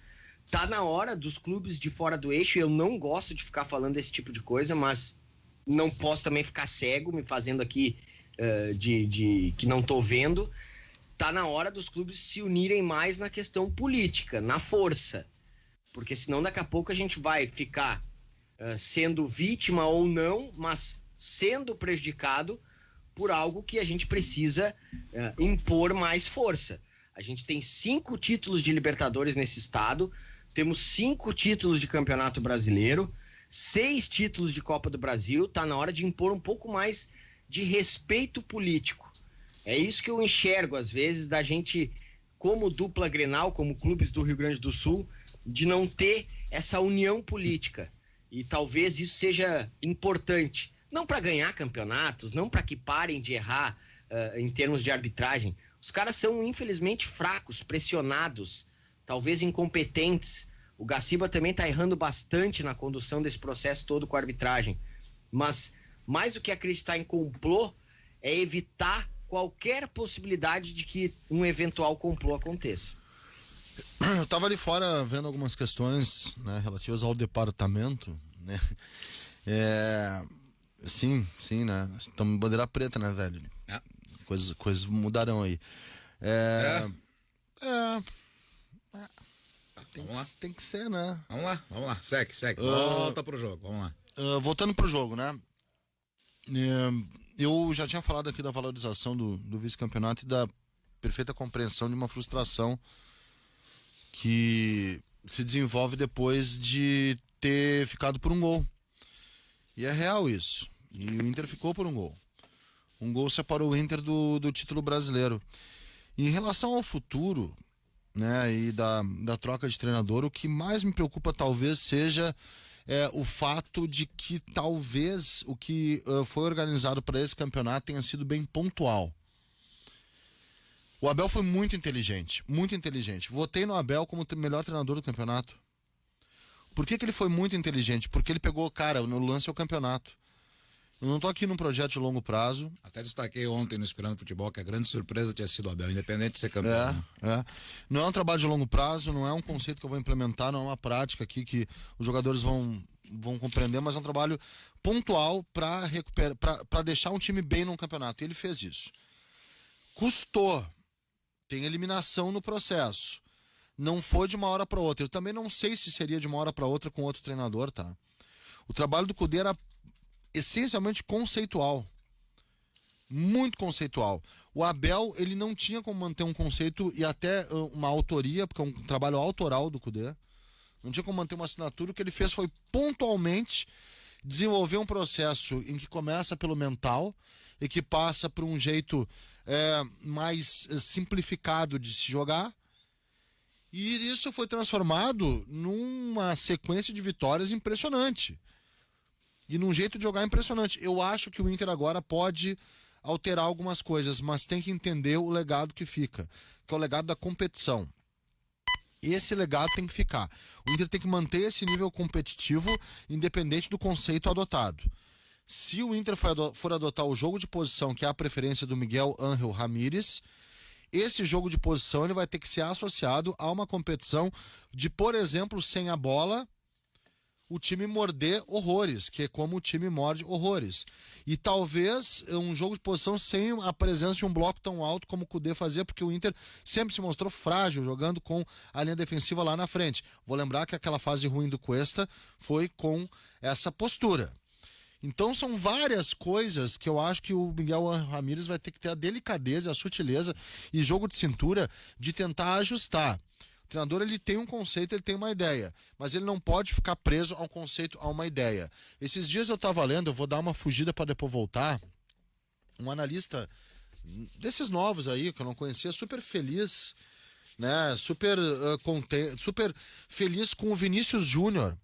Tá na hora dos clubes de fora do eixo, eu não gosto de ficar falando esse tipo de coisa, mas não posso também ficar cego, me fazendo aqui de que não tô vendo. Tá na hora dos clubes se unirem mais na questão política, na força. Porque senão daqui a pouco a gente vai ficar sendo vítima ou não, mas sendo prejudicado por algo que a gente precisa impor mais força. A gente tem 5 títulos de Libertadores nesse estado, temos 5 títulos de Campeonato Brasileiro, 6 títulos de Copa do Brasil. Tá na hora de impor um pouco mais de respeito político. É isso que eu enxergo às vezes da gente, como dupla Grenal, como clubes do Rio Grande do Sul, de não ter essa união política. E talvez isso seja importante, não para ganhar campeonatos, não para que parem de errar em termos de arbitragem. Os caras são infelizmente fracos, pressionados, talvez incompetentes. O Gaciba também está errando bastante na condução desse processo todo com a arbitragem. Mas mais do que acreditar em complô, é evitar qualquer possibilidade de que um eventual complô aconteça. Eu tava ali fora vendo algumas questões, né, relativas ao departamento, né? Sim, né? Estamos em bandeira preta, né, velho? Ah. Coisas mudarão aí. Vamos lá. Tem que ser, né? Vamos lá. Segue. Volta pro jogo, vamos lá. Voltando pro jogo, né? Eu já tinha falado aqui da valorização do vice-campeonato e da perfeita compreensão de uma frustração que se desenvolve depois de ter ficado por um gol. E é real isso. E o Inter ficou por um gol. Um gol separou o Inter do título brasileiro. E em relação ao futuro, né, e da troca de treinador, o que mais me preocupa talvez seja o fato de que talvez o que foi organizado para esse campeonato tenha sido bem pontual. O Abel foi muito inteligente. Votei no Abel como o melhor treinador do campeonato. Por que ele foi muito inteligente? Porque ele pegou, cara, o lance é o campeonato. Eu não tô aqui num projeto de longo prazo. Até destaquei ontem no Esperando Futebol que a grande surpresa tinha sido o Abel, independente de ser campeão. Né? Não é um trabalho de longo prazo, não é um conceito que eu vou implementar, não é uma prática aqui que os jogadores vão compreender, mas é um trabalho pontual para deixar um time bem num campeonato. E ele fez isso. Custou. Tem eliminação no processo. Não foi de uma hora para outra. Eu também não sei se seria de uma hora para outra com outro treinador, tá? O trabalho do Cudê era essencialmente conceitual. Muito conceitual. O Abel, ele não tinha como manter um conceito e até uma autoria, porque é um trabalho autoral do Cudê. Não tinha como manter uma assinatura. O que ele fez foi pontualmente desenvolver um processo em que começa pelo mental e que passa por um jeito mais simplificado de se jogar. E isso foi transformado numa sequência de vitórias impressionante. E num jeito de jogar impressionante. Eu acho que o Inter agora pode alterar algumas coisas, mas tem que entender o legado que fica, que é o legado da competição. Esse legado tem que ficar. O Inter tem que manter esse nível competitivo, independente do conceito adotado. Se o Inter for adotar o jogo de posição, que é a preferência do Miguel Ángel Ramírez, esse jogo de posição ele vai ter que ser associado a uma competição de, por exemplo, sem a bola, o time morder horrores, que é como o time morde horrores. E talvez um jogo de posição sem a presença de um bloco tão alto como o Cudê fazia, porque o Inter sempre se mostrou frágil, jogando com a linha defensiva lá na frente. Vou lembrar que aquela fase ruim do Cuesta foi com essa postura. Então são várias coisas que eu acho que o Miguel Ramírez vai ter que ter a delicadeza, a sutileza e jogo de cintura de tentar ajustar. O treinador ele tem um conceito, ele tem uma ideia, mas ele não pode ficar preso a um conceito, a uma ideia. Esses dias eu estava lendo, eu vou dar uma fugida para depois voltar, um analista desses novos aí, que eu não conhecia, super feliz né? Super contente, super feliz com o Vinícius Júnior.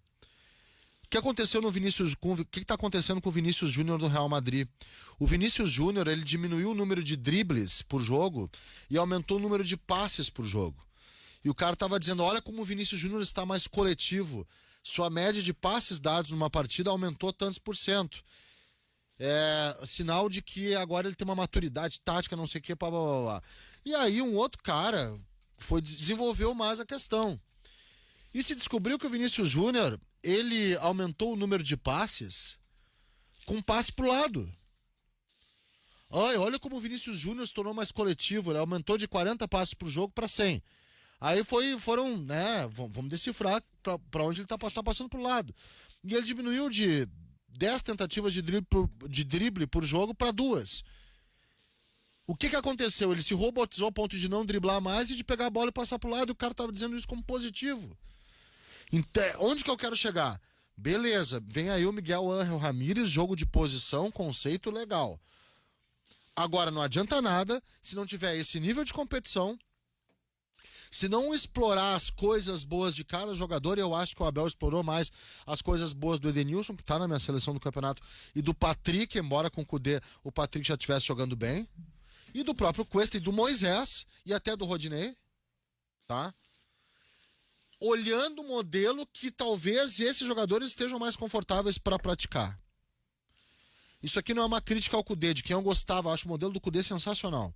O que aconteceu no Vinícius, o que está acontecendo com o Vinícius Júnior no Real Madrid? O Vinícius Júnior, ele diminuiu o número de dribles por jogo e aumentou o número de passes por jogo. E o cara estava dizendo, olha como o Vinícius Júnior está mais coletivo. Sua média de passes dados numa partida aumentou tantos %. É sinal de que agora ele tem uma maturidade tática, não sei o que, blá, blá, blá, blá. E aí um outro cara desenvolveu mais a questão. E se descobriu que o Vinícius Júnior, ele aumentou o número de passes com passe pro lado. Ai, olha como o Vinícius Júnior se tornou mais coletivo, ele aumentou de 40 passes por jogo para 100. Aí foram, né, vamos decifrar para onde ele tá passando pro lado. E ele diminuiu de 10 tentativas de drible por jogo para 2. O que aconteceu? Ele se robotizou ao ponto de não driblar mais e de pegar a bola e passar pro lado, e o cara tava dizendo isso como positivo. Então, onde que eu quero chegar? Beleza, vem aí o Miguel Ángel Ramírez, jogo de posição, conceito legal. Agora, não adianta nada se não tiver esse nível de competição, se não explorar as coisas boas de cada jogador, e eu acho que o Abel explorou mais as coisas boas do Edenilson, que tá na minha seleção do campeonato, e do Patrick, embora com o Kudê o Patrick já estivesse jogando bem, e do próprio Cuesta e do Moisés, e até do Rodinei, tá? Olhando o modelo que talvez esses jogadores estejam mais confortáveis para praticar. Isso aqui não é uma crítica ao Kudê, de quem eu gostava, acho o modelo do Kudê sensacional.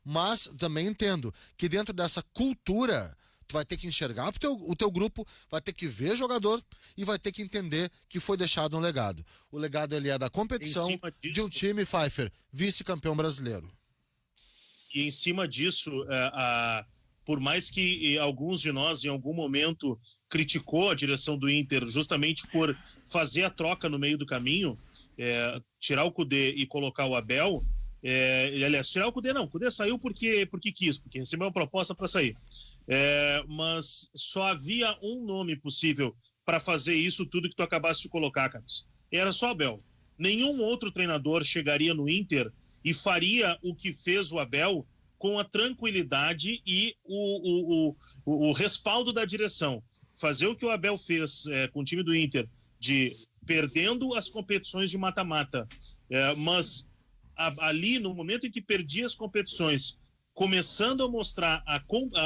Mas também entendo que dentro dessa cultura, tu vai ter que enxergar o teu grupo, vai ter que ver jogador e vai ter que entender que foi deixado um legado. O legado ele é da competição de um time, Pfeiffer, vice-campeão brasileiro. E em cima disso, por mais que alguns de nós, em algum momento, criticou a direção do Inter justamente por fazer a troca no meio do caminho, tirar o Kudê e colocar o Abel, aliás, tirar o Kudê não, o Kudê saiu porque quis, porque recebeu uma proposta para sair. Mas só havia um nome possível para fazer isso tudo que tu acabaste de colocar, Carlos. Era só Abel. Nenhum outro treinador chegaria no Inter e faria o que fez o Abel com a tranquilidade e o respaldo da direção. Fazer o que o Abel fez com o time do Inter, de perdendo as competições de mata-mata, mas ali, no momento em que perdia as competições, começando a mostrar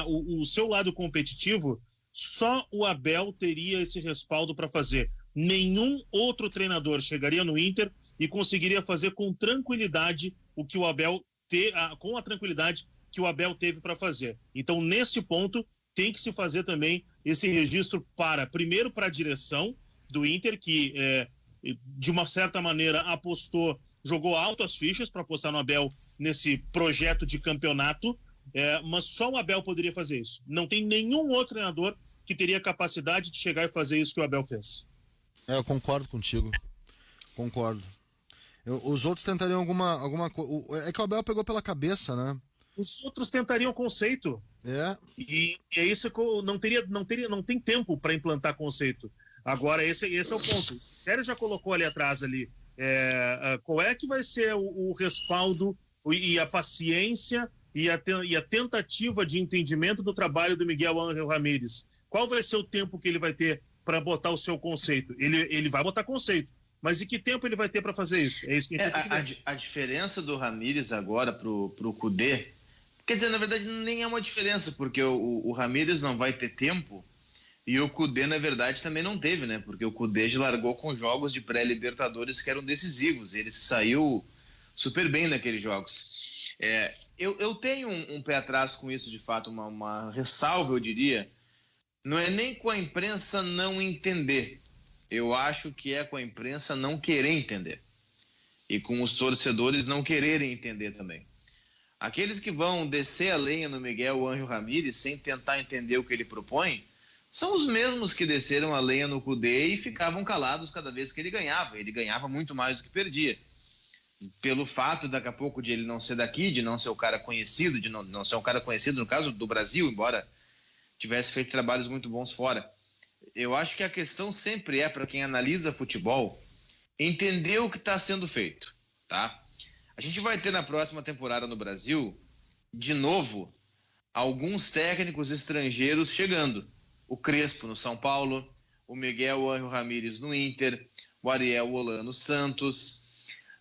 o seu lado competitivo, só o Abel teria esse respaldo para fazer. Nenhum outro treinador chegaria no Inter e conseguiria fazer com tranquilidade o que o Abel com a tranquilidade que o Abel teve para fazer. Então, nesse ponto, tem que se fazer também esse registro primeiro para a direção do Inter, que de uma certa maneira apostou, jogou alto as fichas para apostar no Abel nesse projeto de campeonato, mas só o Abel poderia fazer isso. Não tem nenhum outro treinador que teria capacidade de chegar e fazer isso que o Abel fez. Eu concordo contigo. Concordo. Os outros tentariam alguma coisa. É que o Abel pegou pela cabeça, né? Os outros tentariam conceito. E é isso que não tem tempo para implantar conceito. Agora, esse é o ponto. O Sérgio já colocou ali atrás ali. Qual é que vai ser o respaldo e a paciência e a tentativa de entendimento do trabalho do Miguel Ángel Ramírez? Qual vai ser o tempo que ele vai ter para botar o seu conceito? Ele vai botar conceito, mas e que tempo ele vai ter para fazer isso? É isso que a diferença do Ramírez agora pro Kudê, quer dizer, na verdade nem é uma diferença, porque o Ramírez não vai ter tempo e o Kudê, na verdade, também não teve, né? Porque o Kudê já largou com jogos de pré-libertadores que eram decisivos. Ele saiu super bem naqueles jogos. Eu tenho um pé atrás com isso, de fato, uma ressalva, eu diria. Não é nem com a imprensa não entender. Eu acho que é com a imprensa não querer entender. E com os torcedores não quererem entender também. Aqueles que vão descer a lenha no Miguel Ángel Ramírez sem tentar entender o que ele propõe, são os mesmos que desceram a lenha no Kudê e ficavam calados cada vez que ele ganhava. Ele ganhava muito mais do que perdia. Pelo fato, daqui a pouco, de ele não ser daqui, de não ser o cara conhecido, de não ser um cara conhecido, no caso do Brasil, embora tivesse feito trabalhos muito bons fora. Eu acho que a questão sempre para quem analisa futebol, entender o que está sendo feito, tá? A gente vai ter na próxima temporada no Brasil, de novo, alguns técnicos estrangeiros chegando. O Crespo no São Paulo, o Miguel Ángel Ramírez no Inter, o Ariel Holan no Santos.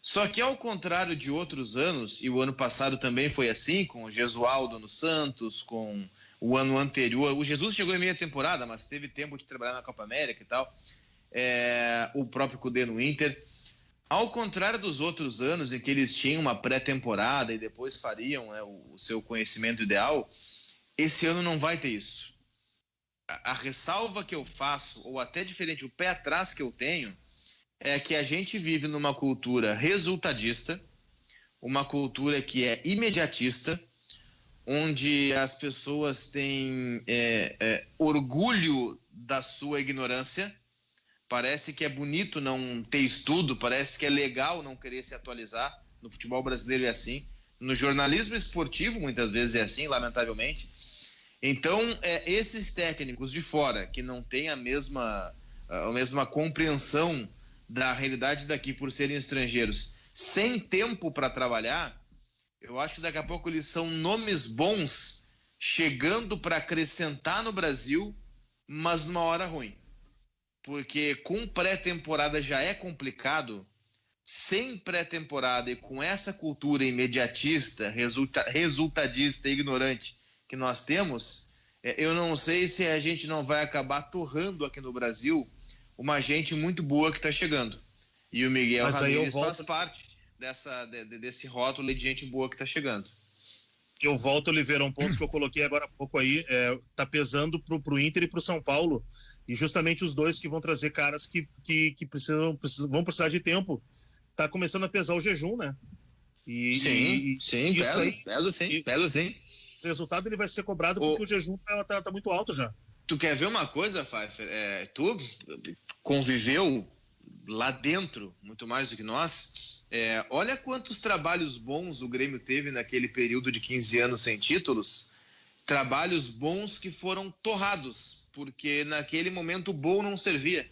Só que ao contrário de outros anos, e o ano passado também foi assim, com o Gesualdo no Santos, com o ano anterior, o Jesus chegou em meia temporada, mas teve tempo de trabalhar na Copa América e tal, o próprio Cudê no Inter. Ao contrário dos outros anos em que eles tinham uma pré-temporada e depois fariam, né, o seu conhecimento ideal, esse ano não vai ter isso. A ressalva que eu faço, ou até diferente, o pé atrás que eu tenho, é que a gente vive numa cultura resultadista, uma cultura que é imediatista, onde as pessoas têm orgulho da sua ignorância. Parece que é bonito não ter estudo, parece que é legal não querer se atualizar. No futebol brasileiro é assim, no jornalismo esportivo muitas vezes é assim, lamentavelmente. Então, esses técnicos de fora, que não têm a mesma compreensão da realidade daqui por serem estrangeiros, sem tempo para trabalhar, eu acho que daqui a pouco eles são nomes bons chegando para acrescentar no Brasil, mas numa hora ruim. Porque com pré-temporada já é complicado, sem pré-temporada e com essa cultura imediatista, resultadista e ignorante que nós temos, eu não sei se a gente não vai acabar torrando aqui no Brasil uma gente muito boa que está chegando. E o Miguel Ramírez faz parte desse rótulo de gente boa que está chegando. Eu volto, Oliveira, um ponto que eu coloquei agora há pouco aí, tá pesando pro Inter e pro São Paulo, e justamente os dois que vão trazer caras que vão precisar de tempo. Tá começando a pesar o jejum, né? Sim, pesa sim. O resultado ele vai ser cobrado porque o jejum tá muito alto já. Tu quer ver uma coisa, Pfeiffer? Tu conviveu lá dentro, muito mais do que nós. Olha quantos trabalhos bons o Grêmio teve naquele período de 15 anos sem títulos. Trabalhos bons que foram torrados, porque naquele momento o bom não servia.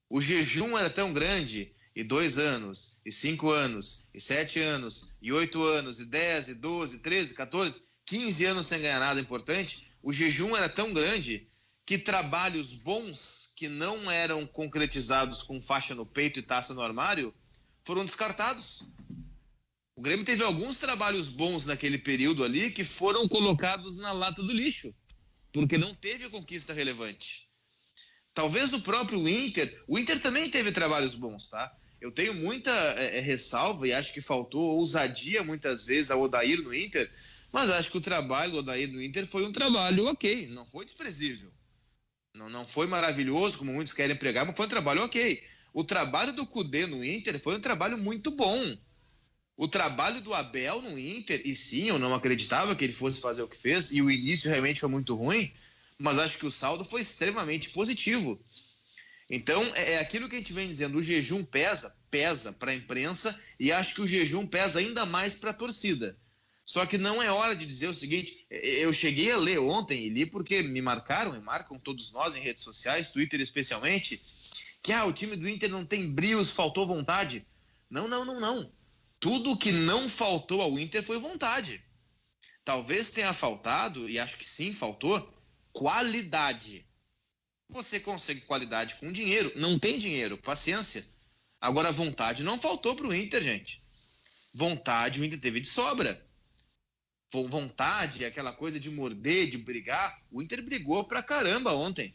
O jejum era tão grande, e 2 anos, e 5 anos, e 7 anos, e 8 anos, e 10, e 12, 13, 14, 15 anos sem ganhar nada importante. O jejum era tão grande que trabalhos bons que não eram concretizados com faixa no peito e taça no armário foram descartados. O Grêmio teve alguns trabalhos bons naquele período ali que foram colocados na lata do lixo, porque não teve conquista relevante. Talvez o próprio Inter, o Inter também teve trabalhos bons, tá? Eu tenho muita ressalva e acho que faltou ousadia muitas vezes ao Odair no Inter, mas acho que o trabalho do Odair no Inter foi um trabalho ok, não foi desprezível. Não foi maravilhoso, como muitos querem pregar, mas foi um trabalho ok. O trabalho do Cudê no Inter foi um trabalho muito bom. O trabalho do Abel no Inter, e sim, eu não acreditava que ele fosse fazer o que fez, e o início realmente foi muito ruim, mas acho que o saldo foi extremamente positivo. Então, é aquilo que a gente vem dizendo, o jejum pesa para a imprensa, e acho que o jejum pesa ainda mais para a torcida. Só que não é hora de dizer o seguinte, eu cheguei a ler ontem, e li porque me marcaram, e marcam todos nós em redes sociais, Twitter especialmente, que o time do Inter não tem brios, faltou vontade. Não. Tudo que não faltou ao Inter foi vontade. Talvez tenha faltado, e acho que sim, faltou, qualidade. Você consegue qualidade com dinheiro, não tem dinheiro, paciência. Agora, vontade não faltou para o Inter, gente. Vontade o Inter teve de sobra. Vontade, aquela coisa de morder, de brigar, o Inter brigou pra caramba ontem.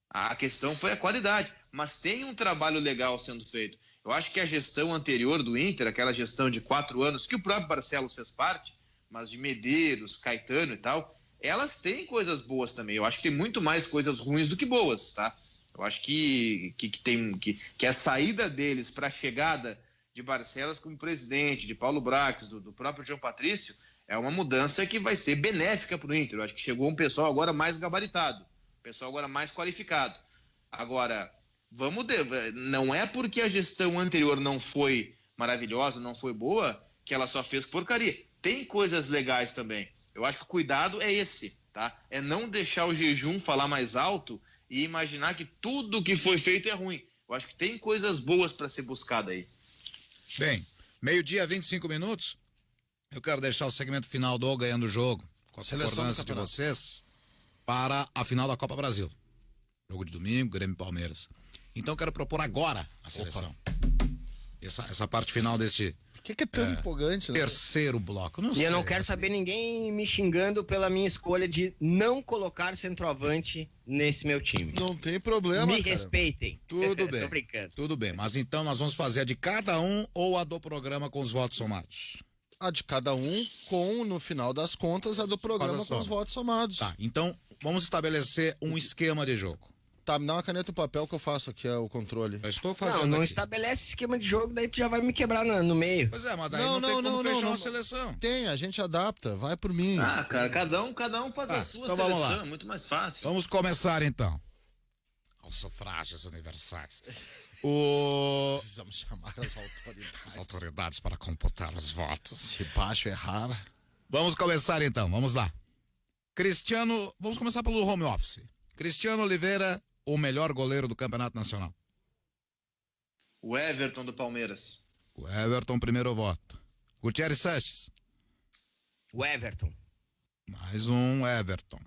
A questão foi a qualidade, mas tem um trabalho legal sendo feito. Eu acho que a gestão anterior do Inter, aquela gestão de 4 anos, que o próprio Barcelos fez parte, mas de Medeiros, Caetano e tal, elas têm coisas boas também. Eu acho que tem muito mais coisas ruins do que boas, tá? Eu acho que a saída deles para a chegada de Barcelos como presidente, de Paulo Brax, do próprio João Patrício, é uma mudança que vai ser benéfica para o Inter. Eu acho que chegou um pessoal agora mais gabaritado, um pessoal agora mais qualificado. Agora, não é porque a gestão anterior não foi maravilhosa, não foi boa, que ela só fez porcaria. Tem coisas legais também. Eu acho que o cuidado é esse, tá? É não deixar o jejum falar mais alto e imaginar que tudo que foi feito é ruim. Eu acho que tem coisas boas para ser buscada aí. Bem, 12:25. Eu quero deixar o segmento final do Ganhando o Jogo com a Seleção do concordância de campeonato. vocês para a final da Copa Brasil. Jogo de domingo, Grêmio e Palmeiras. Então quero propor agora a seleção. Essa parte final deste Por que é tão empolgante, né? terceiro bloco. E eu não quero saber ninguém me xingando pela minha escolha de não colocar centroavante nesse meu time. Não tem problema, Me cara. respeitem. Tudo bem. Tô brincando. Tudo bem, mas então nós vamos fazer a de cada um ou a do programa com os votos somados? A de cada um com, no final das contas, a do programa Faz a com os soma. votos somados. Tá, então vamos estabelecer um esquema de jogo. Tá, me dá uma caneta e um papel que eu faço aqui, é o controle. Eu estou fazendo Não aqui. estabelece esquema de jogo, daí tu já vai me quebrar no meio. Pois é, mas daí não, tem como fechar uma seleção. Tem, a gente adapta, vai por mim. Ah, cara, cada um faz Tá, a sua então vamos seleção, lá. é muito mais fácil. Vamos começar então. Aos sufrágios universais. Precisamos chamar as autoridades. As autoridades para computar os votos. Se baixo errar. Vamos começar então, vamos lá. Cristiano, vamos começar pelo home office. Cristiano Oliveira, o melhor goleiro do Campeonato Nacional. O Everton do Palmeiras. O Everton, primeiro voto. Gutierrez Sanches. O Everton. Mais um Everton.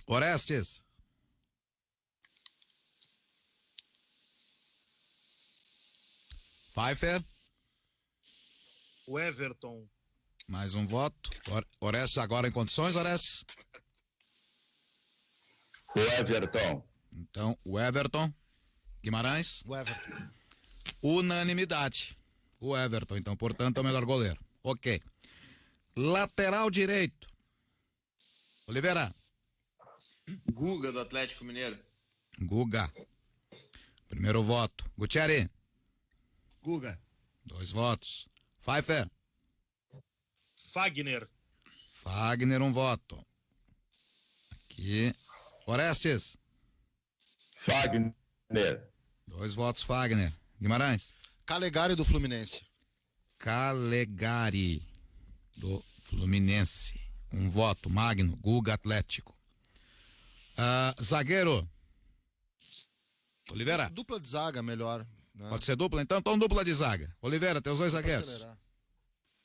Orestes. Pfeiffer. O Everton. Mais um voto. Orestes agora em condições, Orestes? O Everton. Então, o Everton. Guimarães. O Everton. Unanimidade. O Everton, então, portanto, é o melhor goleiro. Ok. Lateral direito. Oliveira. Guga do Atlético Mineiro. Guga. Primeiro voto. Gutierrez. Guga. 2 votos. Pfeiffer. Fagner. Fagner, 1 voto. Aqui. Orestes. Fagner. 2 votos, Fagner. Guimarães. Calegari do Fluminense. Calegari, do Fluminense. 1 voto. Magno. Guga, Atlético. Zagueiro. Oliveira. Dupla de zaga, melhor. Né? Pode ser dupla? Então dupla de zaga. Oliveira, teus 2 Pra zagueiros. acelerar.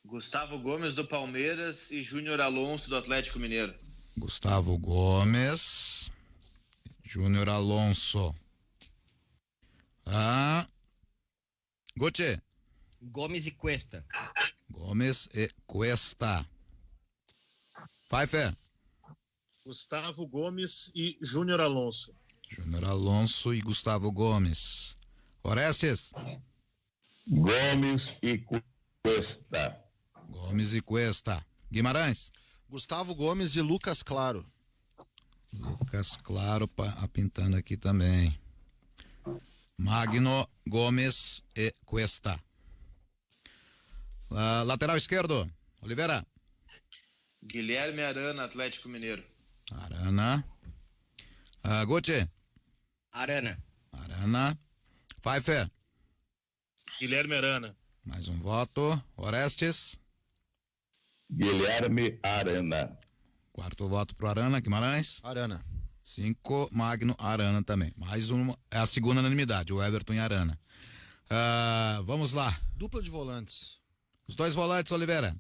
Gustavo Gomes do Palmeiras e Júnior Alonso do Atlético Mineiro. Gustavo Gomes. Júnior Alonso. Guti. Gomes e Cuesta. Gomes e Cuesta. Pfeiffer. Gustavo Gomes e Júnior Alonso. Júnior Alonso e Gustavo Gomes. Orestes. Gomes e Cuesta. Gomes e Cuesta. Guimarães. Gustavo Gomes e Lucas Claro. Lucas Claro pintando aqui também. Magno, Gomes e Cuesta. Lateral esquerdo. Oliveira. Guilherme Arana, Atlético Mineiro. Arana. Guti. Arana. Arana. Pfeiffer. Guilherme Arana. Mais um voto. Orestes. Guilherme Arana. 4º voto pro Arana. Guimarães. Arana. 5, Magno, Arana também. Mais uma, é a segunda unanimidade, o Everton e Arana. Vamos lá. Dupla de volantes. Os 2 volantes, Oliveira.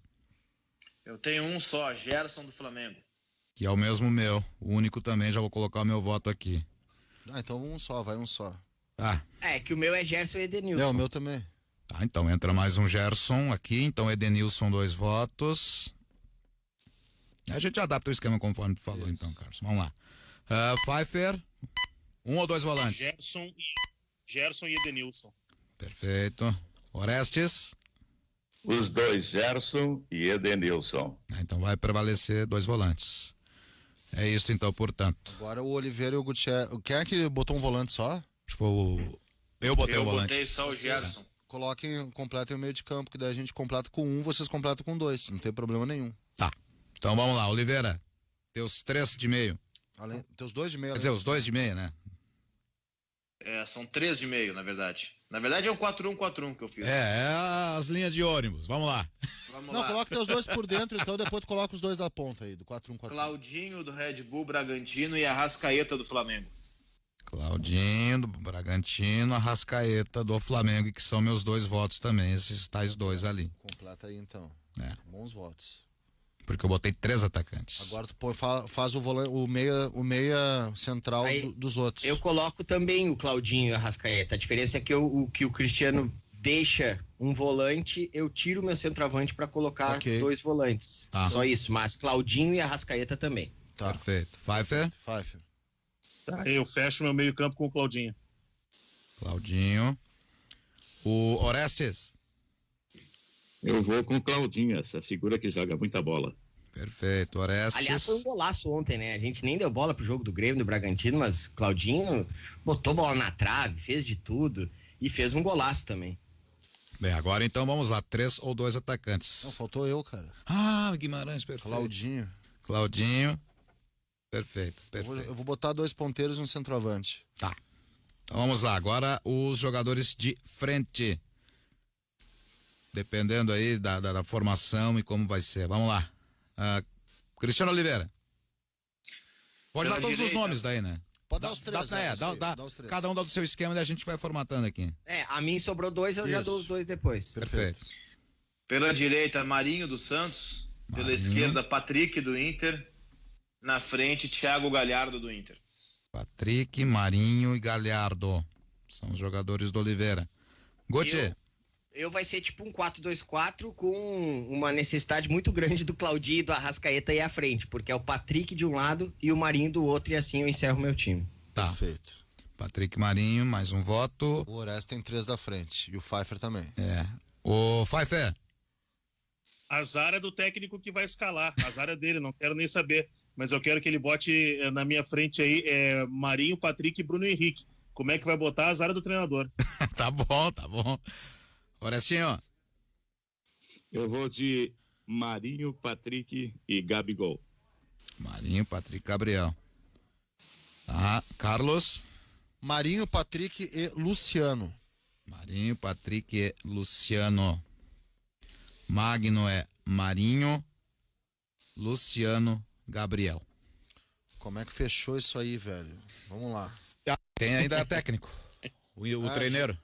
Eu tenho um só, Gerson do Flamengo. Que é o mesmo meu. O único também, já vou colocar o meu voto aqui. Então um só, vai um só. Tá, É, que o meu é Gerson e Edenilson. O meu também. tá, então entra mais um Gerson aqui. Então Edenilson, 2 votos. A gente adapta o esquema conforme tu falou, então, Carlos. Vamos lá. Pfeiffer, 1 ou 2 volantes? Gerson e Edenilson. Perfeito. Orestes. Os 2, Gerson e Edenilson. Então vai prevalecer 2 volantes. É isso então, portanto. Agora o Oliveira e o Gutierrez. Quem é que botou um volante só? Eu botei Eu o volante. botei só o Gerson. Coloquem, completem o meio de campo, que daí a gente completa com 1, vocês completam com 2. Não tem problema nenhum. Tá. Então vamos lá, Oliveira. Teus 3 de meio. Teus 2 de meio. Quer dizer, os 2 de meio, né? São 3 de meio, na verdade. Na verdade é o 4-1-4-1 que eu fiz. É as linhas de ônibus. Vamos lá. Vamos Não, lá. coloca teus 2 por dentro, então depois tu coloca os 2 da ponta aí, do 4-1-4. Claudinho do Red Bull Bragantino e Arrascaeta do Flamengo. Claudinho, do Bragantino, Arrascaeta do Flamengo, que são meus 2 votos também, esses tais 2 ali. Completa aí então. É. Bons votos. Porque eu botei 3 atacantes. Agora tu faz o meia central Aí, dos outros. Eu coloco também o Claudinho e a Arrascaeta. A diferença é que o Cristiano deixa um volante, eu tiro o meu centroavante para colocar 2 volantes. Tá. Só isso, mas Claudinho e Arrascaeta também. Tá. Perfeito. Pfeiffer? Tá, eu fecho meu meio campo com o Claudinho. Claudinho. O Orestes? Eu vou com o Claudinho, essa figura que joga muita bola. Perfeito, Orestes. Aliás, foi um golaço ontem, né? A gente nem deu bola pro jogo do Grêmio, do Bragantino, mas Claudinho botou bola na trave, fez de tudo e fez um golaço também. Bem, agora então vamos lá, 3 ou 2 atacantes. Não, faltou eu, cara. Guimarães, perfeito. Claudinho. Perfeito. Eu vou botar 2 ponteiros e um centroavante. Tá. Então vamos lá, agora os jogadores de frente. Dependendo aí da formação e como vai ser. Vamos lá. Cristiano Oliveira. Pode Pela dar todos direita. os nomes daí, né? Pode dar os 3. Dá os 3. Cada um dá do seu esquema e a gente vai formatando aqui. A mim sobrou 2, eu já dou os 2 depois. Perfeito. Pela direita, Marinho dos Santos. Pela esquerda, Patrick do Inter. Na frente, Thiago Galhardo do Inter. Patrick, Marinho e Galhardo. São os jogadores do Oliveira. Gauthier. Eu vai ser tipo um 4-2-4 com uma necessidade muito grande do Claudinho e do Arrascaeta aí à frente, porque é o Patrick de um lado e o Marinho do outro, e assim eu encerro meu time. Tá. Perfeito. Patrick, Marinho, mais um voto. O Orestes tem 3 da frente. E o Pfeiffer também. O Pfeiffer. Azar é do técnico que vai escalar. Azar é dele, não quero nem saber. Mas eu quero que ele bote na minha frente aí Marinho, Patrick e Bruno Henrique. Como é que vai botar? Azar é do treinador. Tá bom. Orestinho. Eu vou de Marinho, Patrick e Gabigol. Marinho, Patrick, Gabriel. Tá. Carlos. Marinho, Patrick e Luciano. Marinho, Patrick e Luciano. Magno é Marinho, Luciano, Gabriel. Como é que fechou isso aí, velho? Vamos lá. Tem ainda técnico. O treineiro.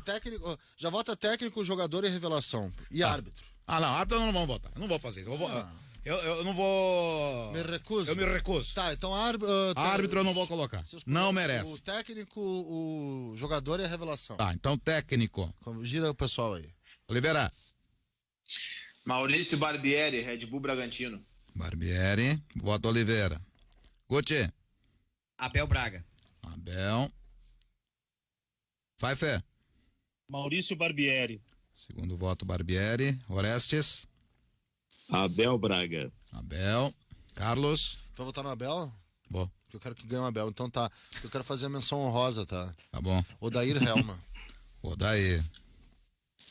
Técnico, já vota técnico, jogador e revelação. E árbitro. Não, árbitro não vamos votar. Eu não vou fazer isso. Eu não vou. Me recuso. Eu me recuso. Tá, então árbitro eu não vou colocar. Não merece. O técnico, o jogador e a revelação. Tá, então técnico. Gira o pessoal aí. Oliveira. Maurício Barbieri, Red Bull Bragantino. Barbieri, voto Oliveira. Gauthier. Abel Braga. Abel. Pfeiffer. Maurício Barbieri. Segundo voto, Barbieri. Orestes. Abel Braga. Abel. Carlos. Vai votar no Abel? Bom. Eu quero que ganhe o Abel. Então tá. Eu quero fazer a menção honrosa, tá? Tá bom. Odair Helma. Odair.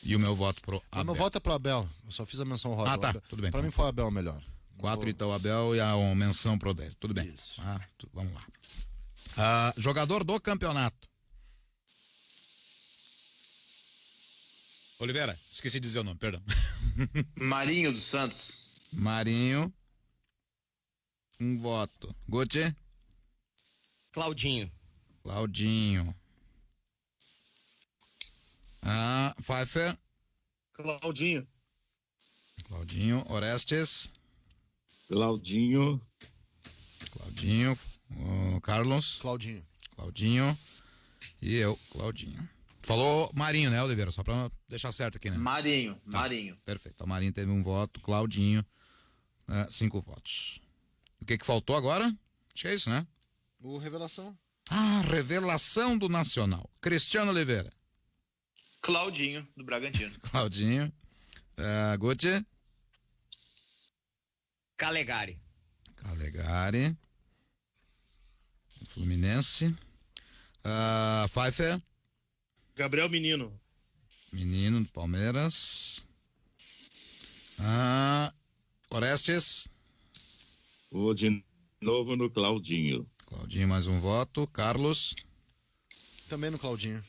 E o meu voto pro Abel. O meu voto é pro Abel. Eu só fiz a menção honrosa. Tá. Tudo bem. Pra mim foi o Abel melhor. 4 então Abel e a menção pro Odair. Tudo bem. Isso. Vamos lá. Jogador do campeonato. Oliveira, esqueci de dizer o nome, perdão. Marinho dos Santos. Marinho. Um voto. Gauthier. Claudinho. Claudinho. Pfeiffer. Claudinho. Claudinho. Orestes. Claudinho. Carlos. Claudinho. E eu, Claudinho. Falou Marinho, né, Oliveira? Só pra deixar certo aqui, né? Marinho. Perfeito. O Marinho teve um voto, Claudinho, 5 votos. O que faltou agora? Acho que é isso, né? O revelação. Revelação do Nacional. Cristiano Oliveira. Claudinho, do Bragantino. Claudinho. Gauthier. Calegari. Fluminense. Pfeiffer. Gabriel Menino. Menino do Palmeiras. Orestes. Vou de novo no Claudinho. Claudinho, mais um voto. Carlos. Também no Claudinho.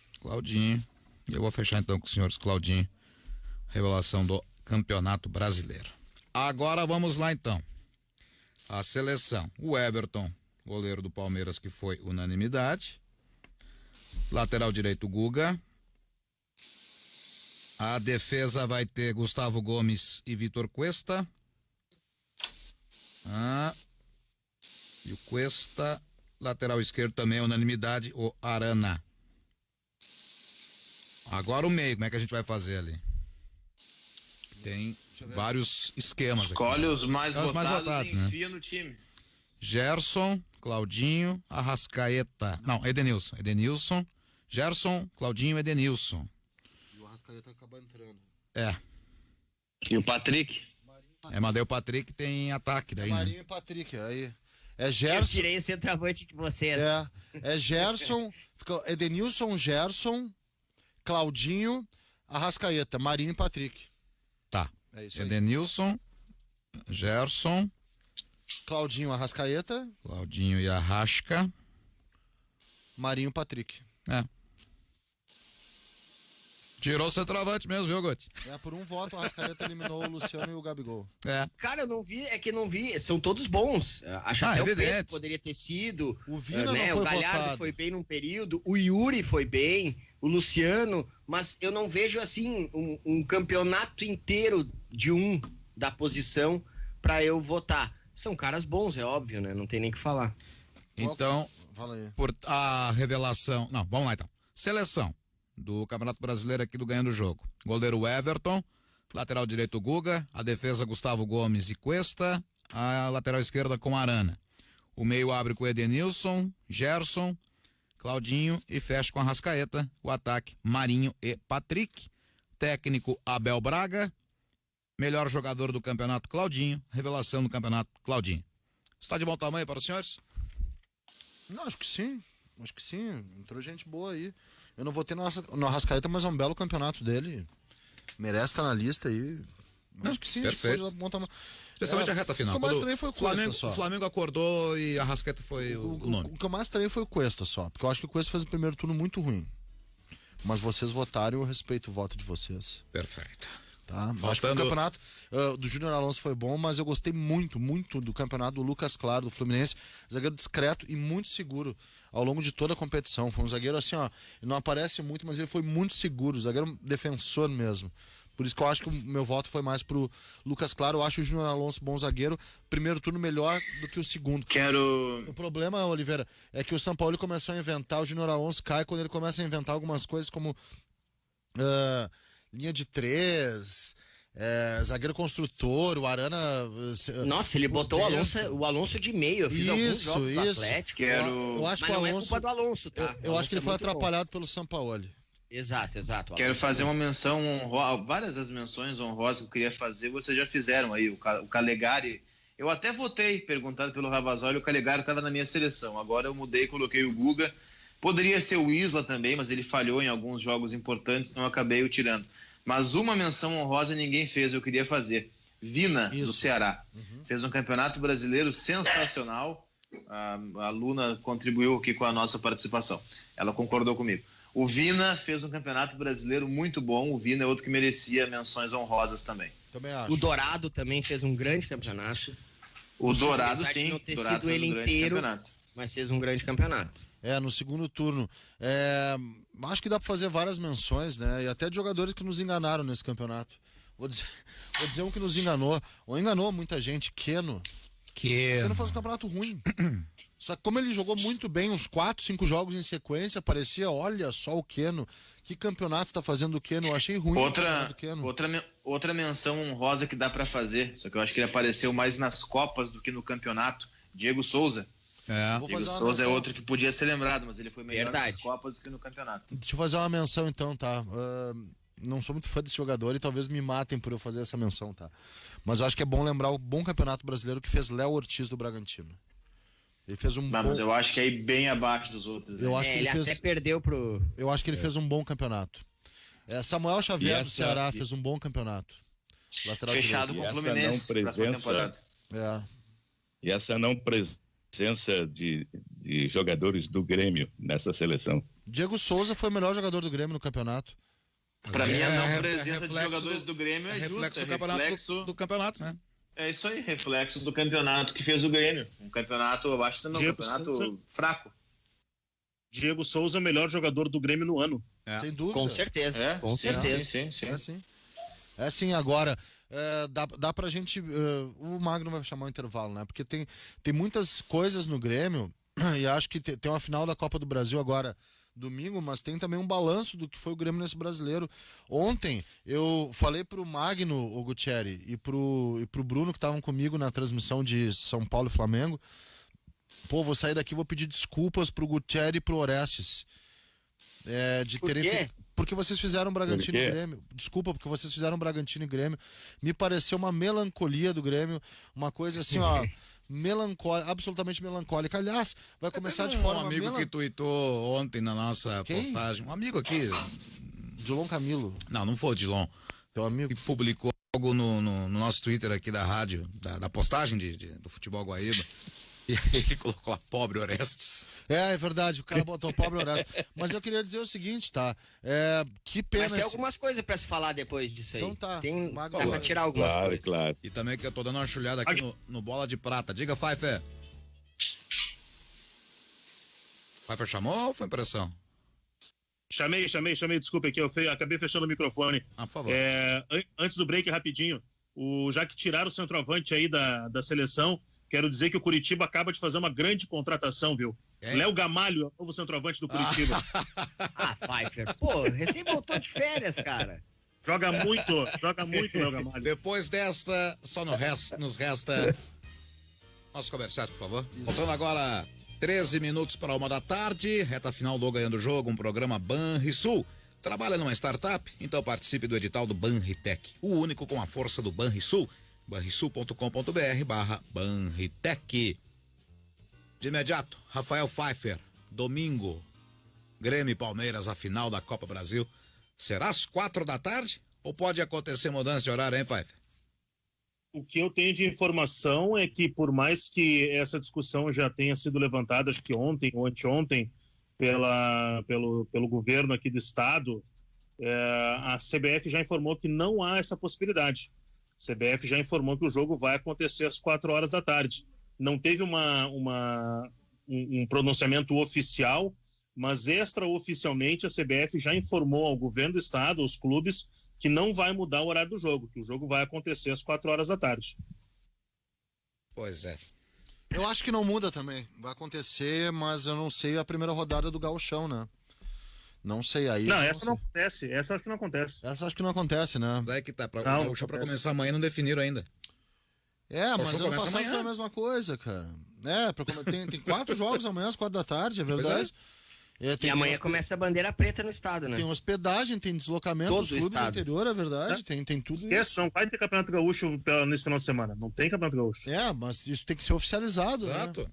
E eu vou fechar então com os senhores Claudinho. Revelação do Campeonato Brasileiro. Agora vamos lá então. A seleção. O Everton, goleiro do Palmeiras, que foi unanimidade. Lateral direito, Guga. A defesa vai ter Gustavo Gomes e Vitor Cuesta. E o Cuesta, lateral esquerdo também, unanimidade, o Arana. Agora o meio, como é que a gente vai fazer ali? Tem vários esquemas aqui. Escolhe os mais votados e né? enfia no time. Gerson, Claudinho, Arrascaeta. Não, Edenilson. Edenilson, Gerson, Claudinho, Edenilson. E o Arrascaeta acaba entrando. É. E o Patrick? Mas daí o Patrick tem ataque daí, Marinho né? e Patrick, aí. É Eu Gerson. tirei o centroavante de vocês. É Gerson, fica Edenilson, Gerson, Claudinho, Arrascaeta, Marinho e Patrick. Tá. É isso aí. Edenilson, Gerson, Claudinho, Arrascaeta, Claudinho e Arrasca. Marinho e Patrick. É. Tirou o centroavante mesmo, viu, Guti? Por um voto, o Arrascaeta eliminou o Luciano e o Gabigol. É. Cara, eu não vi, não vi. São todos bons. Acho até evidente. o Pedro poderia ter sido. O Vina né? não foi O Galhardo votado. foi bem num período. O Yuri foi bem. O Luciano. Mas eu não vejo, assim, um campeonato inteiro de da posição pra eu votar. São caras bons, é óbvio, né? Não tem nem o que falar. Então, Fala aí. por a revelação... Não, vamos lá então. Seleção do Campeonato Brasileiro aqui do Ganhando o Jogo. Goleiro Everton, lateral direito Guga, a defesa Gustavo Gomes e Cuesta, a lateral esquerda com Arana. O meio abre com Edenilson, Gerson, Claudinho e fecha com Arrascaeta. O ataque Marinho e Patrick. Técnico Abel Braga. Melhor jogador do campeonato Claudinho. Revelação do campeonato Claudinho. Está de bom tamanho para os senhores? Não, acho que sim. Acho que sim. Entrou gente boa aí. Eu não votei no Arrascaeta, mas é um belo campeonato dele. Merece estar na lista aí. Acho que sim. Perfeito. Acho que foi de bom tamanho. Especialmente a reta final. O que eu mais Quando estranhei foi o Flamengo, Cuesta só. o Flamengo acordou e a Arrascaeta foi o nome. O que eu mais estranhei foi o Cuesta só. Porque eu acho que o Cuesta fez o primeiro turno muito ruim. Mas vocês votaram e eu respeito o voto de vocês. Perfeito. Tá? Acho que o campeonato do Júnior Alonso foi bom, mas eu gostei muito, muito do campeonato do Lucas Claro, do Fluminense. Zagueiro discreto e muito seguro ao longo de toda a competição. Foi um zagueiro assim, ó, ele não aparece muito, mas ele foi muito seguro, zagueiro defensor mesmo. Por isso que eu acho que o meu voto foi mais pro Lucas Claro. Eu acho o Júnior Alonso bom zagueiro. Primeiro turno melhor do que o segundo. O problema, Oliveira, é que o São Paulo começou a inventar, o Júnior Alonso cai quando ele começa a inventar algumas coisas como linha de 3, zagueiro construtor, o Arana... Nossa, ele botou o Alonso de meio. Eu fiz alguns jogos do Atlético. Eu acho mas que não o é Alonso, culpa do Alonso, tá? Eu acho que ele foi atrapalhado pelo Sampaoli. Exato. Quero fazer uma menção honrosa. Várias das menções honrosas que eu queria fazer, vocês já fizeram aí. O Calegari, eu até votei, perguntado pelo Ravazoli, o Calegari estava na minha seleção. Agora eu mudei, coloquei o Guga. Poderia ser o Isla também, mas ele falhou em alguns jogos importantes, então eu acabei o tirando. Mas uma menção honrosa ninguém fez, eu queria fazer. Vina, do Ceará. Fez um campeonato brasileiro sensacional. A Luna contribuiu aqui com a nossa participação. Ela concordou comigo. O Vina fez um campeonato brasileiro muito bom. O Vina é outro que merecia menções honrosas também. Também acho. O Dourado também fez um grande campeonato. O Dourado, apesar de sim. não ter Dourado sido ele inteiro, mas fez um grande campeonato. No segundo turno. Acho que dá pra fazer várias menções, né? E até de jogadores que nos enganaram nesse campeonato. Vou dizer um que nos enganou. Ou enganou muita gente, Keno. Keno fez um campeonato ruim. Só que como ele jogou muito bem uns 4, 5 jogos em sequência, parecia, olha só o Keno. Que campeonato tá fazendo o Keno? Eu achei ruim o Keno. Outra menção honrosa que dá pra fazer, só que eu acho que ele apareceu mais nas Copas do que no campeonato. Diego Souza. Diego Souza é outro que podia ser lembrado, mas ele foi melhor nas Copas do que no campeonato. Deixa eu fazer uma menção então, tá? Não sou muito fã desse jogador e talvez me matem por eu fazer essa menção, tá? Mas eu acho que é bom lembrar o bom campeonato brasileiro que fez Léo Ortiz do Bragantino. Ele fez mas eu acho que é bem abaixo dos outros. Eu acho que ele até perdeu pro... Eu acho que ele fez um bom campeonato. Samuel Xavier do Ceará fez um bom campeonato. Lateral fechado com o Fluminense próxima temporada. E essa não presença de jogadores do Grêmio nessa seleção. Diego Souza foi o melhor jogador do Grêmio no campeonato. Pra mim, a não presença de jogadores do Grêmio é justa. Reflexo do campeonato, né? É isso aí, reflexo do campeonato que fez o Grêmio. Um campeonato, eu acho que não, um campeonato fraco. Diego Souza, melhor jogador do Grêmio no ano. Sem dúvida. Com certeza, com certeza. Sim. Agora, dá pra gente... o Magno vai chamar o intervalo, né? Porque tem muitas coisas no Grêmio, e acho que tem uma final da Copa do Brasil agora, domingo, mas tem também um balanço do que foi o Grêmio nesse brasileiro. Ontem, eu falei pro Magno, o Gutierrez, e pro Bruno, que estavam comigo na transmissão de São Paulo e Flamengo, vou sair daqui e vou pedir desculpas pro Gutierrez e pro Orestes. Por quê? Porque vocês fizeram Bragantino e Grêmio. Desculpa, porque vocês fizeram Bragantino e Grêmio. Me pareceu uma melancolia do Grêmio, uma coisa assim, ó, melancólica, absolutamente melancólica. Aliás, vai começar de forma... Um amigo que tuitou ontem na nossa Quem? postagem, um amigo aqui, Dilon Camilo, não foi o Dilon, teu amigo. que publicou algo no nosso Twitter aqui da rádio, da postagem do Futebol Guaíba. E aí ele colocou a pobre Orestes. É verdade, o cara botou o pobre Orestes. Mas eu queria dizer o seguinte, tá? Que pena. Mas tem algumas coisas pra se falar depois disso aí. Então tá. Dá pra tirar algumas Claro, coisas. claro. E também que eu tô dando uma chulhada aqui no Bola de Prata. Diga, Pfeiffer. Pfeiffer chamou ou foi impressão? Chamei, desculpa aqui, eu acabei fechando o microfone. Por favor. Antes do break, rapidinho, já que tiraram o centroavante aí da seleção, quero dizer que o Curitiba acaba de fazer uma grande contratação, viu? Léo Gamalho é o novo centroavante do Curitiba. Pfeiffer, pô, recém voltou de férias, cara. Joga muito, Léo Gamalho. Depois desta, só nos resta nosso comercial, por favor. Voltando agora, 13 minutos para 1h, reta final do Ganhando o Jogo, um programa Banrisul. Trabalha numa startup? Então participe do edital do Banritech, o único com a força do Banrisul. banrisul.com.br/Banritech. De imediato, Rafael Pfeiffer, domingo, Grêmio e Palmeiras, a final da Copa Brasil. Será às 4h? Ou pode acontecer mudança de horário, hein, Pfeiffer? O que eu tenho de informação é que, por mais que essa discussão já tenha sido levantada, acho que ontem ou anteontem, pelo governo aqui do estado, a CBF já informou que não há essa possibilidade. A CBF já informou que o jogo vai acontecer às 4h. Não teve um pronunciamento oficial, mas extraoficialmente a CBF já informou ao governo do estado, aos clubes, que não vai mudar o horário do jogo, que o jogo vai acontecer às 4h. Pois é. Eu acho que não muda também. Vai acontecer, mas eu não sei a primeira rodada do Gauchão, né? Não sei aí. Não, essa não acontece. Essa acho que não acontece. Essa acho que não acontece, né? Daí que tá. Pra acontece. começar amanhã não definiram ainda. Mas ano começa passado amanhã. foi a mesma coisa, cara. Tem 4 jogos amanhã às 4h, é verdade? E amanhã começa a bandeira preta no estado, né? Tem hospedagem, tem deslocamento Todo dos clubes do estado. interior, é verdade? Tem tudo Esquece, isso. não vai ter Campeonato Gaúcho nesse final de semana. Não tem Campeonato Gaúcho. Mas isso tem que ser oficializado, Exato. né?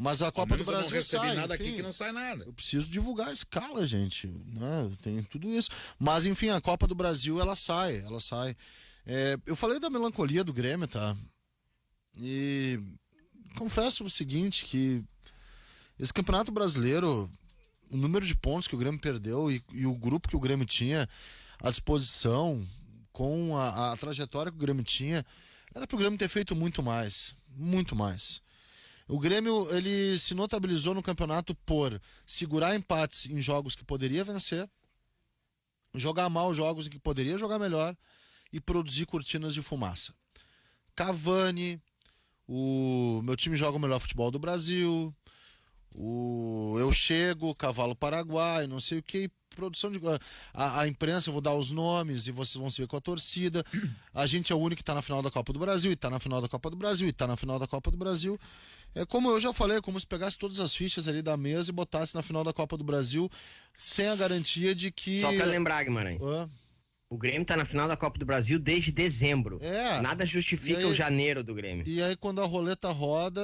Mas a Copa do Brasil Eu não recebi sai, nada enfim. aqui que não sai nada. Eu preciso divulgar a escala, gente. Né? Tem tudo isso. Mas, enfim, a Copa do Brasil, ela sai. Eu falei da melancolia do Grêmio, tá? E confesso o seguinte, que esse Campeonato Brasileiro, o número de pontos que o Grêmio perdeu e o grupo que o Grêmio tinha à disposição, com a trajetória que o Grêmio tinha, era pro Grêmio ter feito muito mais. Muito mais. O Grêmio, ele se notabilizou no campeonato por segurar empates em jogos que poderia vencer, jogar mal jogos em que poderia jogar melhor e produzir cortinas de fumaça. Cavani, o meu time joga o melhor futebol do Brasil, eu chego, cavalo paraguai, não sei o que, produção de... A imprensa, eu vou dar os nomes e vocês vão se ver com a torcida. A gente é o único que tá na final da Copa do Brasil, e tá na final da Copa do Brasil, e tá na final da Copa do Brasil. É como eu já falei, como se pegasse todas as fichas ali da mesa e botasse na final da Copa do Brasil, sem a garantia de que... Só pra lembrar, Guimarães. O Grêmio tá na final da Copa do Brasil desde dezembro. Nada justifica o janeiro do Grêmio. E aí, quando a roleta roda,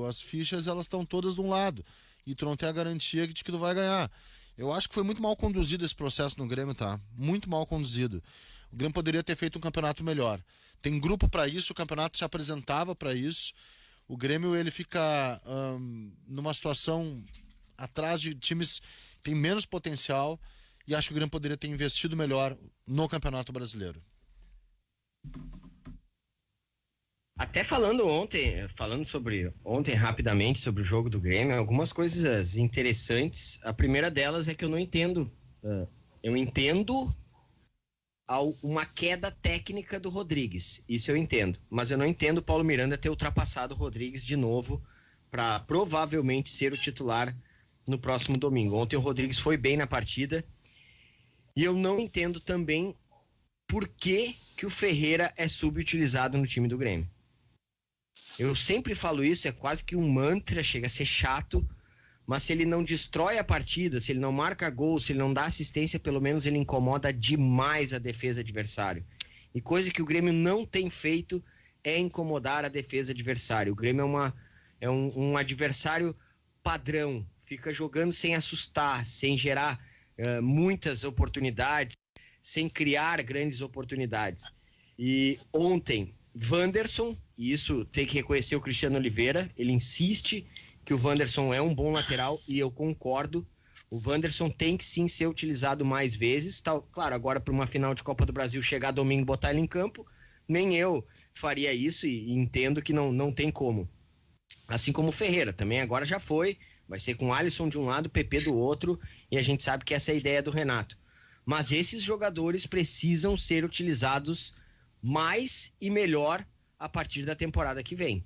as fichas elas estão todas de um lado. E tu não tem a garantia de que tu vai ganhar. Eu acho que foi muito mal conduzido esse processo no Grêmio, tá? Muito mal conduzido. O Grêmio poderia ter feito um campeonato melhor. Tem grupo para isso, o campeonato se apresentava para isso. O Grêmio, ele fica numa situação atrás de times que tem menos potencial, e acho que o Grêmio poderia ter investido melhor no Campeonato Brasileiro. Até falando sobre ontem rapidamente sobre o jogo do Grêmio, algumas coisas interessantes. A primeira delas é que eu não entendo. Eu entendo uma queda técnica do Rodrigues. Isso eu entendo. Mas eu não entendo o Paulo Miranda ter ultrapassado o Rodrigues de novo para provavelmente ser o titular no próximo domingo. Ontem o Rodrigues foi bem na partida. E eu não entendo também por que o Ferreira é subutilizado no time do Grêmio. Eu sempre falo isso, é quase que um mantra, chega a ser chato, mas se ele não destrói a partida, se ele não marca gol, se ele não dá assistência, pelo menos ele incomoda demais a defesa adversária. E coisa que o Grêmio não tem feito é incomodar a defesa adversária. O Grêmio é um adversário padrão, fica jogando sem assustar, sem gerar muitas oportunidades, sem criar grandes oportunidades. E ontem, Wanderson, e isso tem que reconhecer o Cristiano Oliveira, ele insiste que o Wanderson é um bom lateral e eu concordo. O Wanderson tem que sim ser utilizado mais vezes. Claro, agora para uma final de Copa do Brasil chegar domingo e botar ele em campo, nem eu faria isso e entendo que não tem como. Assim como o Ferreira, também agora já foi, vai ser com o Alisson de um lado, PP do outro, e a gente sabe que essa é a ideia do Renato. Mas esses jogadores precisam ser utilizados mais e melhor a partir da temporada que vem.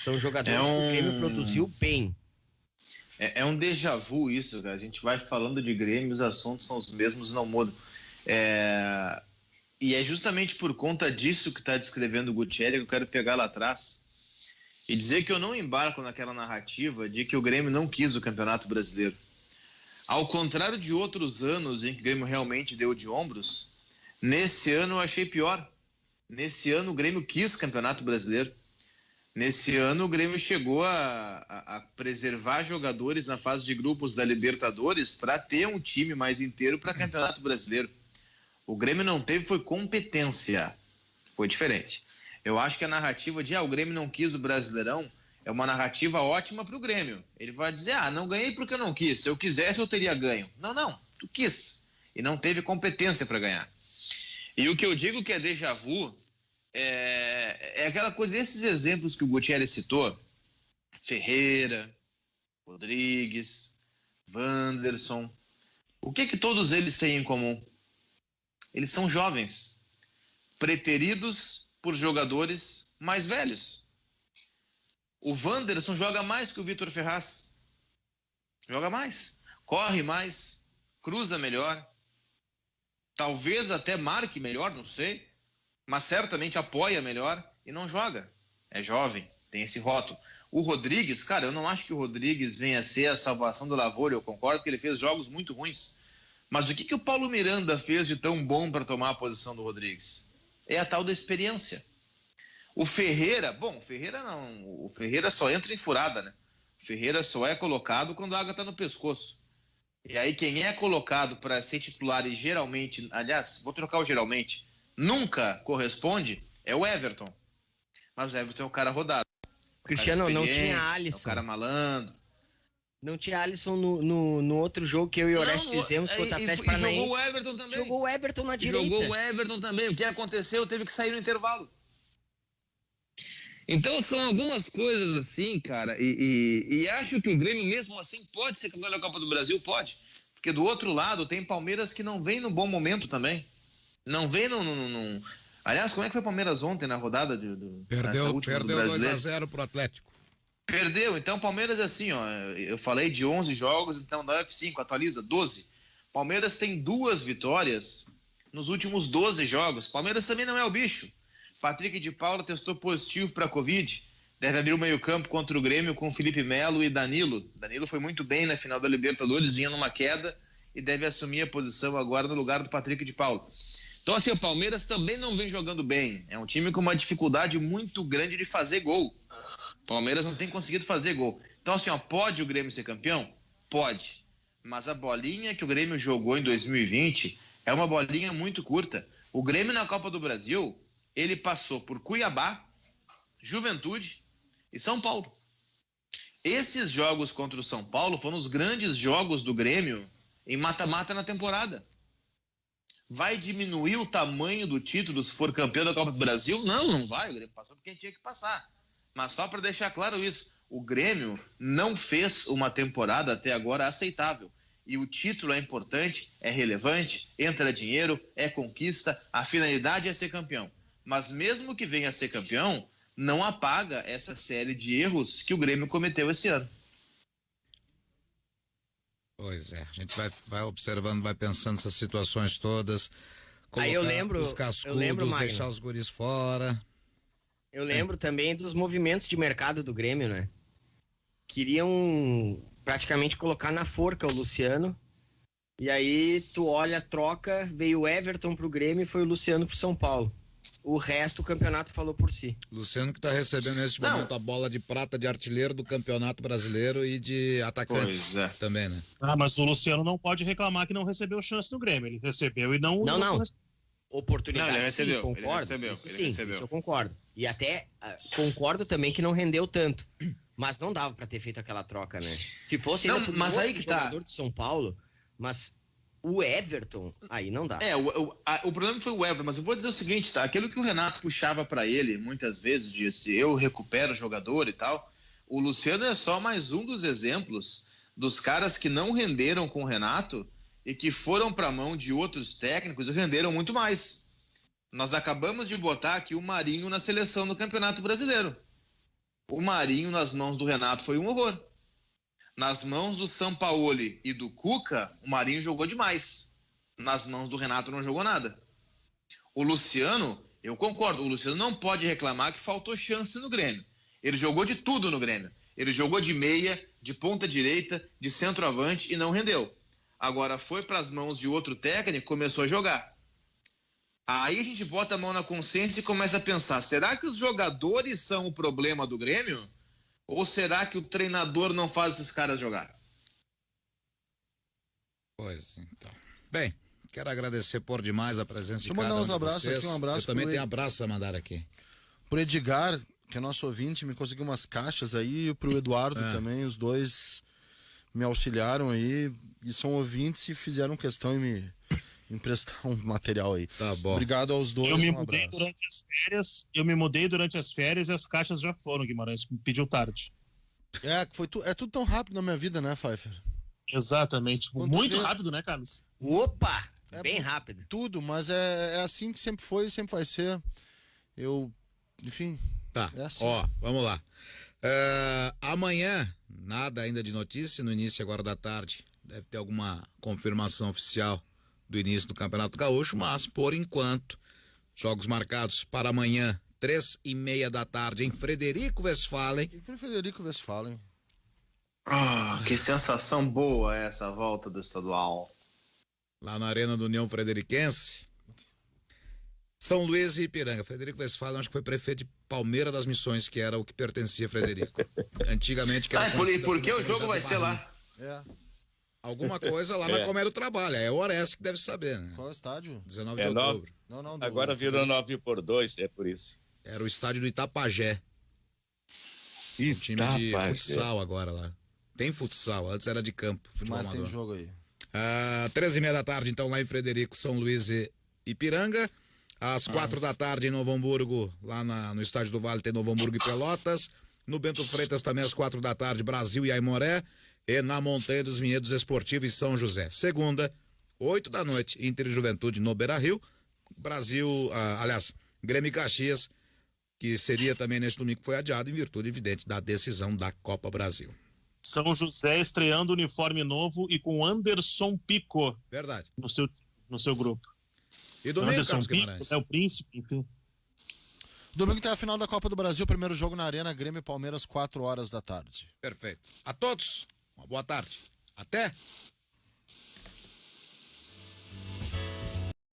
São jogadores que o Grêmio produziu bem. É um déjà vu isso, cara. A gente vai falando de Grêmio, os assuntos são os mesmos, não mudam. E é justamente por conta disso que está descrevendo o Gutierrez que eu quero pegar lá atrás e dizer que eu não embarco naquela narrativa de que o Grêmio não quis o Campeonato Brasileiro. Ao contrário de outros anos em que o Grêmio realmente deu de ombros, nesse ano eu achei pior. Nesse ano o Grêmio quis Campeonato Brasileiro. Nesse ano o Grêmio chegou a preservar jogadores na fase de grupos da Libertadores para ter um time mais inteiro para Campeonato Brasileiro. O Grêmio não teve, foi competência. Foi diferente. Eu acho que a narrativa de o Grêmio não quis o Brasileirão é uma narrativa ótima para o Grêmio. Ele vai dizer, não ganhei porque eu não quis. Se eu quisesse, eu teria ganho. Não, tu quis. E não teve competência para ganhar. E o que eu digo que é déjà vu é aquela coisa, esses exemplos que o Gutierrez citou, Ferreira, Rodrigues, Wanderson, o que todos eles têm em comum? Eles são jovens, preteridos por jogadores mais velhos. O Wanderson joga mais que o Vitor Ferraz. Joga mais, corre mais, cruza melhor, talvez até marque melhor, não sei, mas certamente apoia melhor e não joga. É jovem, tem esse rótulo. O Rodrigues, cara, eu não acho que o Rodrigues venha a ser a salvação do Lavoura, eu concordo que ele fez jogos muito ruins. Mas o que o Paulo Miranda fez de tão bom para tomar a posição do Rodrigues? É a tal da experiência. O Ferreira, o Ferreira só entra em furada, né? O Ferreira só é colocado quando a água está no pescoço. E aí quem é colocado para ser titular e geralmente, aliás, vou trocar o geralmente, nunca corresponde, é o Everton. Mas o Everton é o cara rodado. Cristiano, não tinha Alisson. É o cara malandro. Não tinha Alisson no outro jogo que eu e o Orestes fizemos contra o Atlético Paranaense. Jogou o Everton também. Jogou o Everton na direita. Jogou o Everton também. O que aconteceu? Teve que sair no intervalo. Então são algumas coisas assim, cara, e acho que o Grêmio mesmo assim pode ser campeão da Copa do Brasil, pode. Porque do outro lado tem Palmeiras que não vem no bom momento também. Não vem no... Aliás, como é que foi o Palmeiras ontem na rodada Perdeu 2-0 pro Atlético. Perdeu, então Palmeiras é assim, ó, eu falei de 11 jogos, então dá F5, atualiza, 12. Palmeiras tem 2 vitórias nos últimos 12 jogos. Palmeiras também não é o bicho. Patrick de Paula testou positivo para Covid, deve abrir o meio-campo contra o Grêmio com Felipe Melo e Danilo. Danilo foi muito bem na final da Libertadores, vinha numa queda e deve assumir a posição agora no lugar do Patrick de Paula. Então assim, o Palmeiras também não vem jogando bem. É um time com uma dificuldade muito grande de fazer gol. O Palmeiras não tem conseguido fazer gol. Então assim, pode o Grêmio ser campeão? Pode. Mas a bolinha que o Grêmio jogou em 2020 é uma bolinha muito curta. O Grêmio na Copa do Brasil, ele passou por Cuiabá, Juventude e São Paulo. Esses jogos contra o São Paulo foram os grandes jogos do Grêmio em mata-mata na temporada. Vai diminuir o tamanho do título se for campeão da Copa do Brasil? Não vai. O Grêmio passou porque tinha que passar. Mas só para deixar claro isso, o Grêmio não fez uma temporada até agora aceitável. e o título é importante, é relevante, entra dinheiro, é conquista, a finalidade é ser campeão. Mas mesmo que venha a ser campeão, não apaga essa série de erros que o Grêmio cometeu esse ano. Pois é, a gente vai observando, vai pensando essas situações todas. Aí eu lembro, os cascudos, Magno, deixar os guris fora. Eu lembro também dos movimentos de mercado do Grêmio, né? Queriam praticamente colocar na forca o Luciano. E aí tu olha a troca, veio o Everton pro Grêmio e foi o Luciano pro São Paulo. O resto o campeonato falou por si. Luciano que tá recebendo neste momento a bola de prata de artilheiro do Campeonato Brasileiro e de atacante. Pois é. Também, né? Mas o Luciano não pode reclamar que não recebeu chance no Grêmio. Ele recebeu e não... Não. Oportunidade, Não, ele recebeu, sim, concordo. ele recebeu, Isso, ele sim, recebeu. isso eu concordo. E até concordo também que não rendeu tanto. Mas não dava pra ter feito aquela troca, né? Se fosse ainda por mas outro aí que tá. jogador de São Paulo, mas o Everton, aí não dá. O problema foi o Everton, mas eu vou dizer o seguinte, tá? Aquilo que o Renato puxava pra ele, muitas vezes, de eu recupero o jogador e tal, o Luciano é só mais um dos exemplos dos caras que não renderam com o Renato e que foram pra mão de outros técnicos e renderam muito mais. Nós acabamos de botar aqui o Marinho na seleção do Campeonato Brasileiro. O Marinho nas mãos do Renato foi um horror. Nas mãos do Sampaoli e do Cuca, o Marinho jogou demais. Nas mãos do Renato não jogou nada. O Luciano, eu concordo, o Luciano não pode reclamar que faltou chance no Grêmio. Ele jogou de tudo no Grêmio. Ele jogou de meia, de ponta direita, de centroavante e não rendeu. Agora foi para as mãos de outro técnico e começou a jogar. Aí a gente bota a mão na consciência e começa a pensar, será que os jogadores são o problema do Grêmio? Ou será que o treinador não faz esses caras jogar? Pois então. Bem, quero agradecer por demais a presença de cada mandar um uns de abraços vocês. aqui, um abraço Eu também pro tenho abraços a mandar aqui. Pro Edgar, que é nosso ouvinte, me conseguiu umas caixas aí, e pro Eduardo também, os dois me auxiliaram aí, e são ouvintes e fizeram questão em me emprestar um material aí. Tá bom. Obrigado aos dois, Eu me um mudei abraço. durante as férias e as caixas já foram, Guimarães, pediu tarde. É tudo tão rápido na minha vida, né, Pfeiffer? Exatamente. Quando Muito vê- rápido, né, Carlos? Opa! Bem rápido. Tudo, mas é assim que sempre foi e sempre vai ser. Enfim, Tá, é assim. ó, vamos lá. Amanhã, nada ainda de notícia, no início agora da tarde, deve ter alguma confirmação oficial do início do Campeonato Gaúcho, mas por enquanto, jogos marcados para amanhã, 3:30 da tarde, em Frederico Westphalen. Quem foi o Frederico Westphalen? Que sensação boa essa volta do estadual. Lá na Arena do União Frederiquense. São Luís e Ipiranga. Frederico Westphalen, acho que foi prefeito de Palmeira das Missões, que era o que pertencia a Frederico. Antigamente, que era E por que o jogo vai ser lá? Alguma coisa lá na Comé do Trabalho. É o Orestes que deve saber, né? Qual é o estádio? 19 É de nove. outubro. Não, Agora virou 9x2, é por isso. Era o estádio do Itapajé. Um time de futsal agora lá. Tem futsal, antes era de campo. Futebol Mas tem amador. jogo aí. 3:30 da tarde, então, lá em Frederico, São Luís e Ipiranga. Às 4 da tarde, em Novo Hamburgo, lá no estádio do Vale, tem Novo Hamburgo e Pelotas. No Bento Freitas, também às 4 da tarde, Brasil e Aimoré. E na Montanha dos Vinhedos Esportivo e São José. Segunda, 8 da noite, Inter e Juventude no Beira-Rio. Brasil, Grêmio e Caxias, que seria também neste domingo, foi adiado em virtude, evidente, da decisão da Copa Brasil. São José estreando uniforme novo e com Anderson Pico Verdade. no seu grupo. E domingo, Anderson Carlos Pico, Guimarães? é o príncipe, enfim. Domingo tem a final da Copa do Brasil, primeiro jogo na Arena, Grêmio e Palmeiras, 4 horas da tarde. Perfeito. A todos, uma boa tarde. Até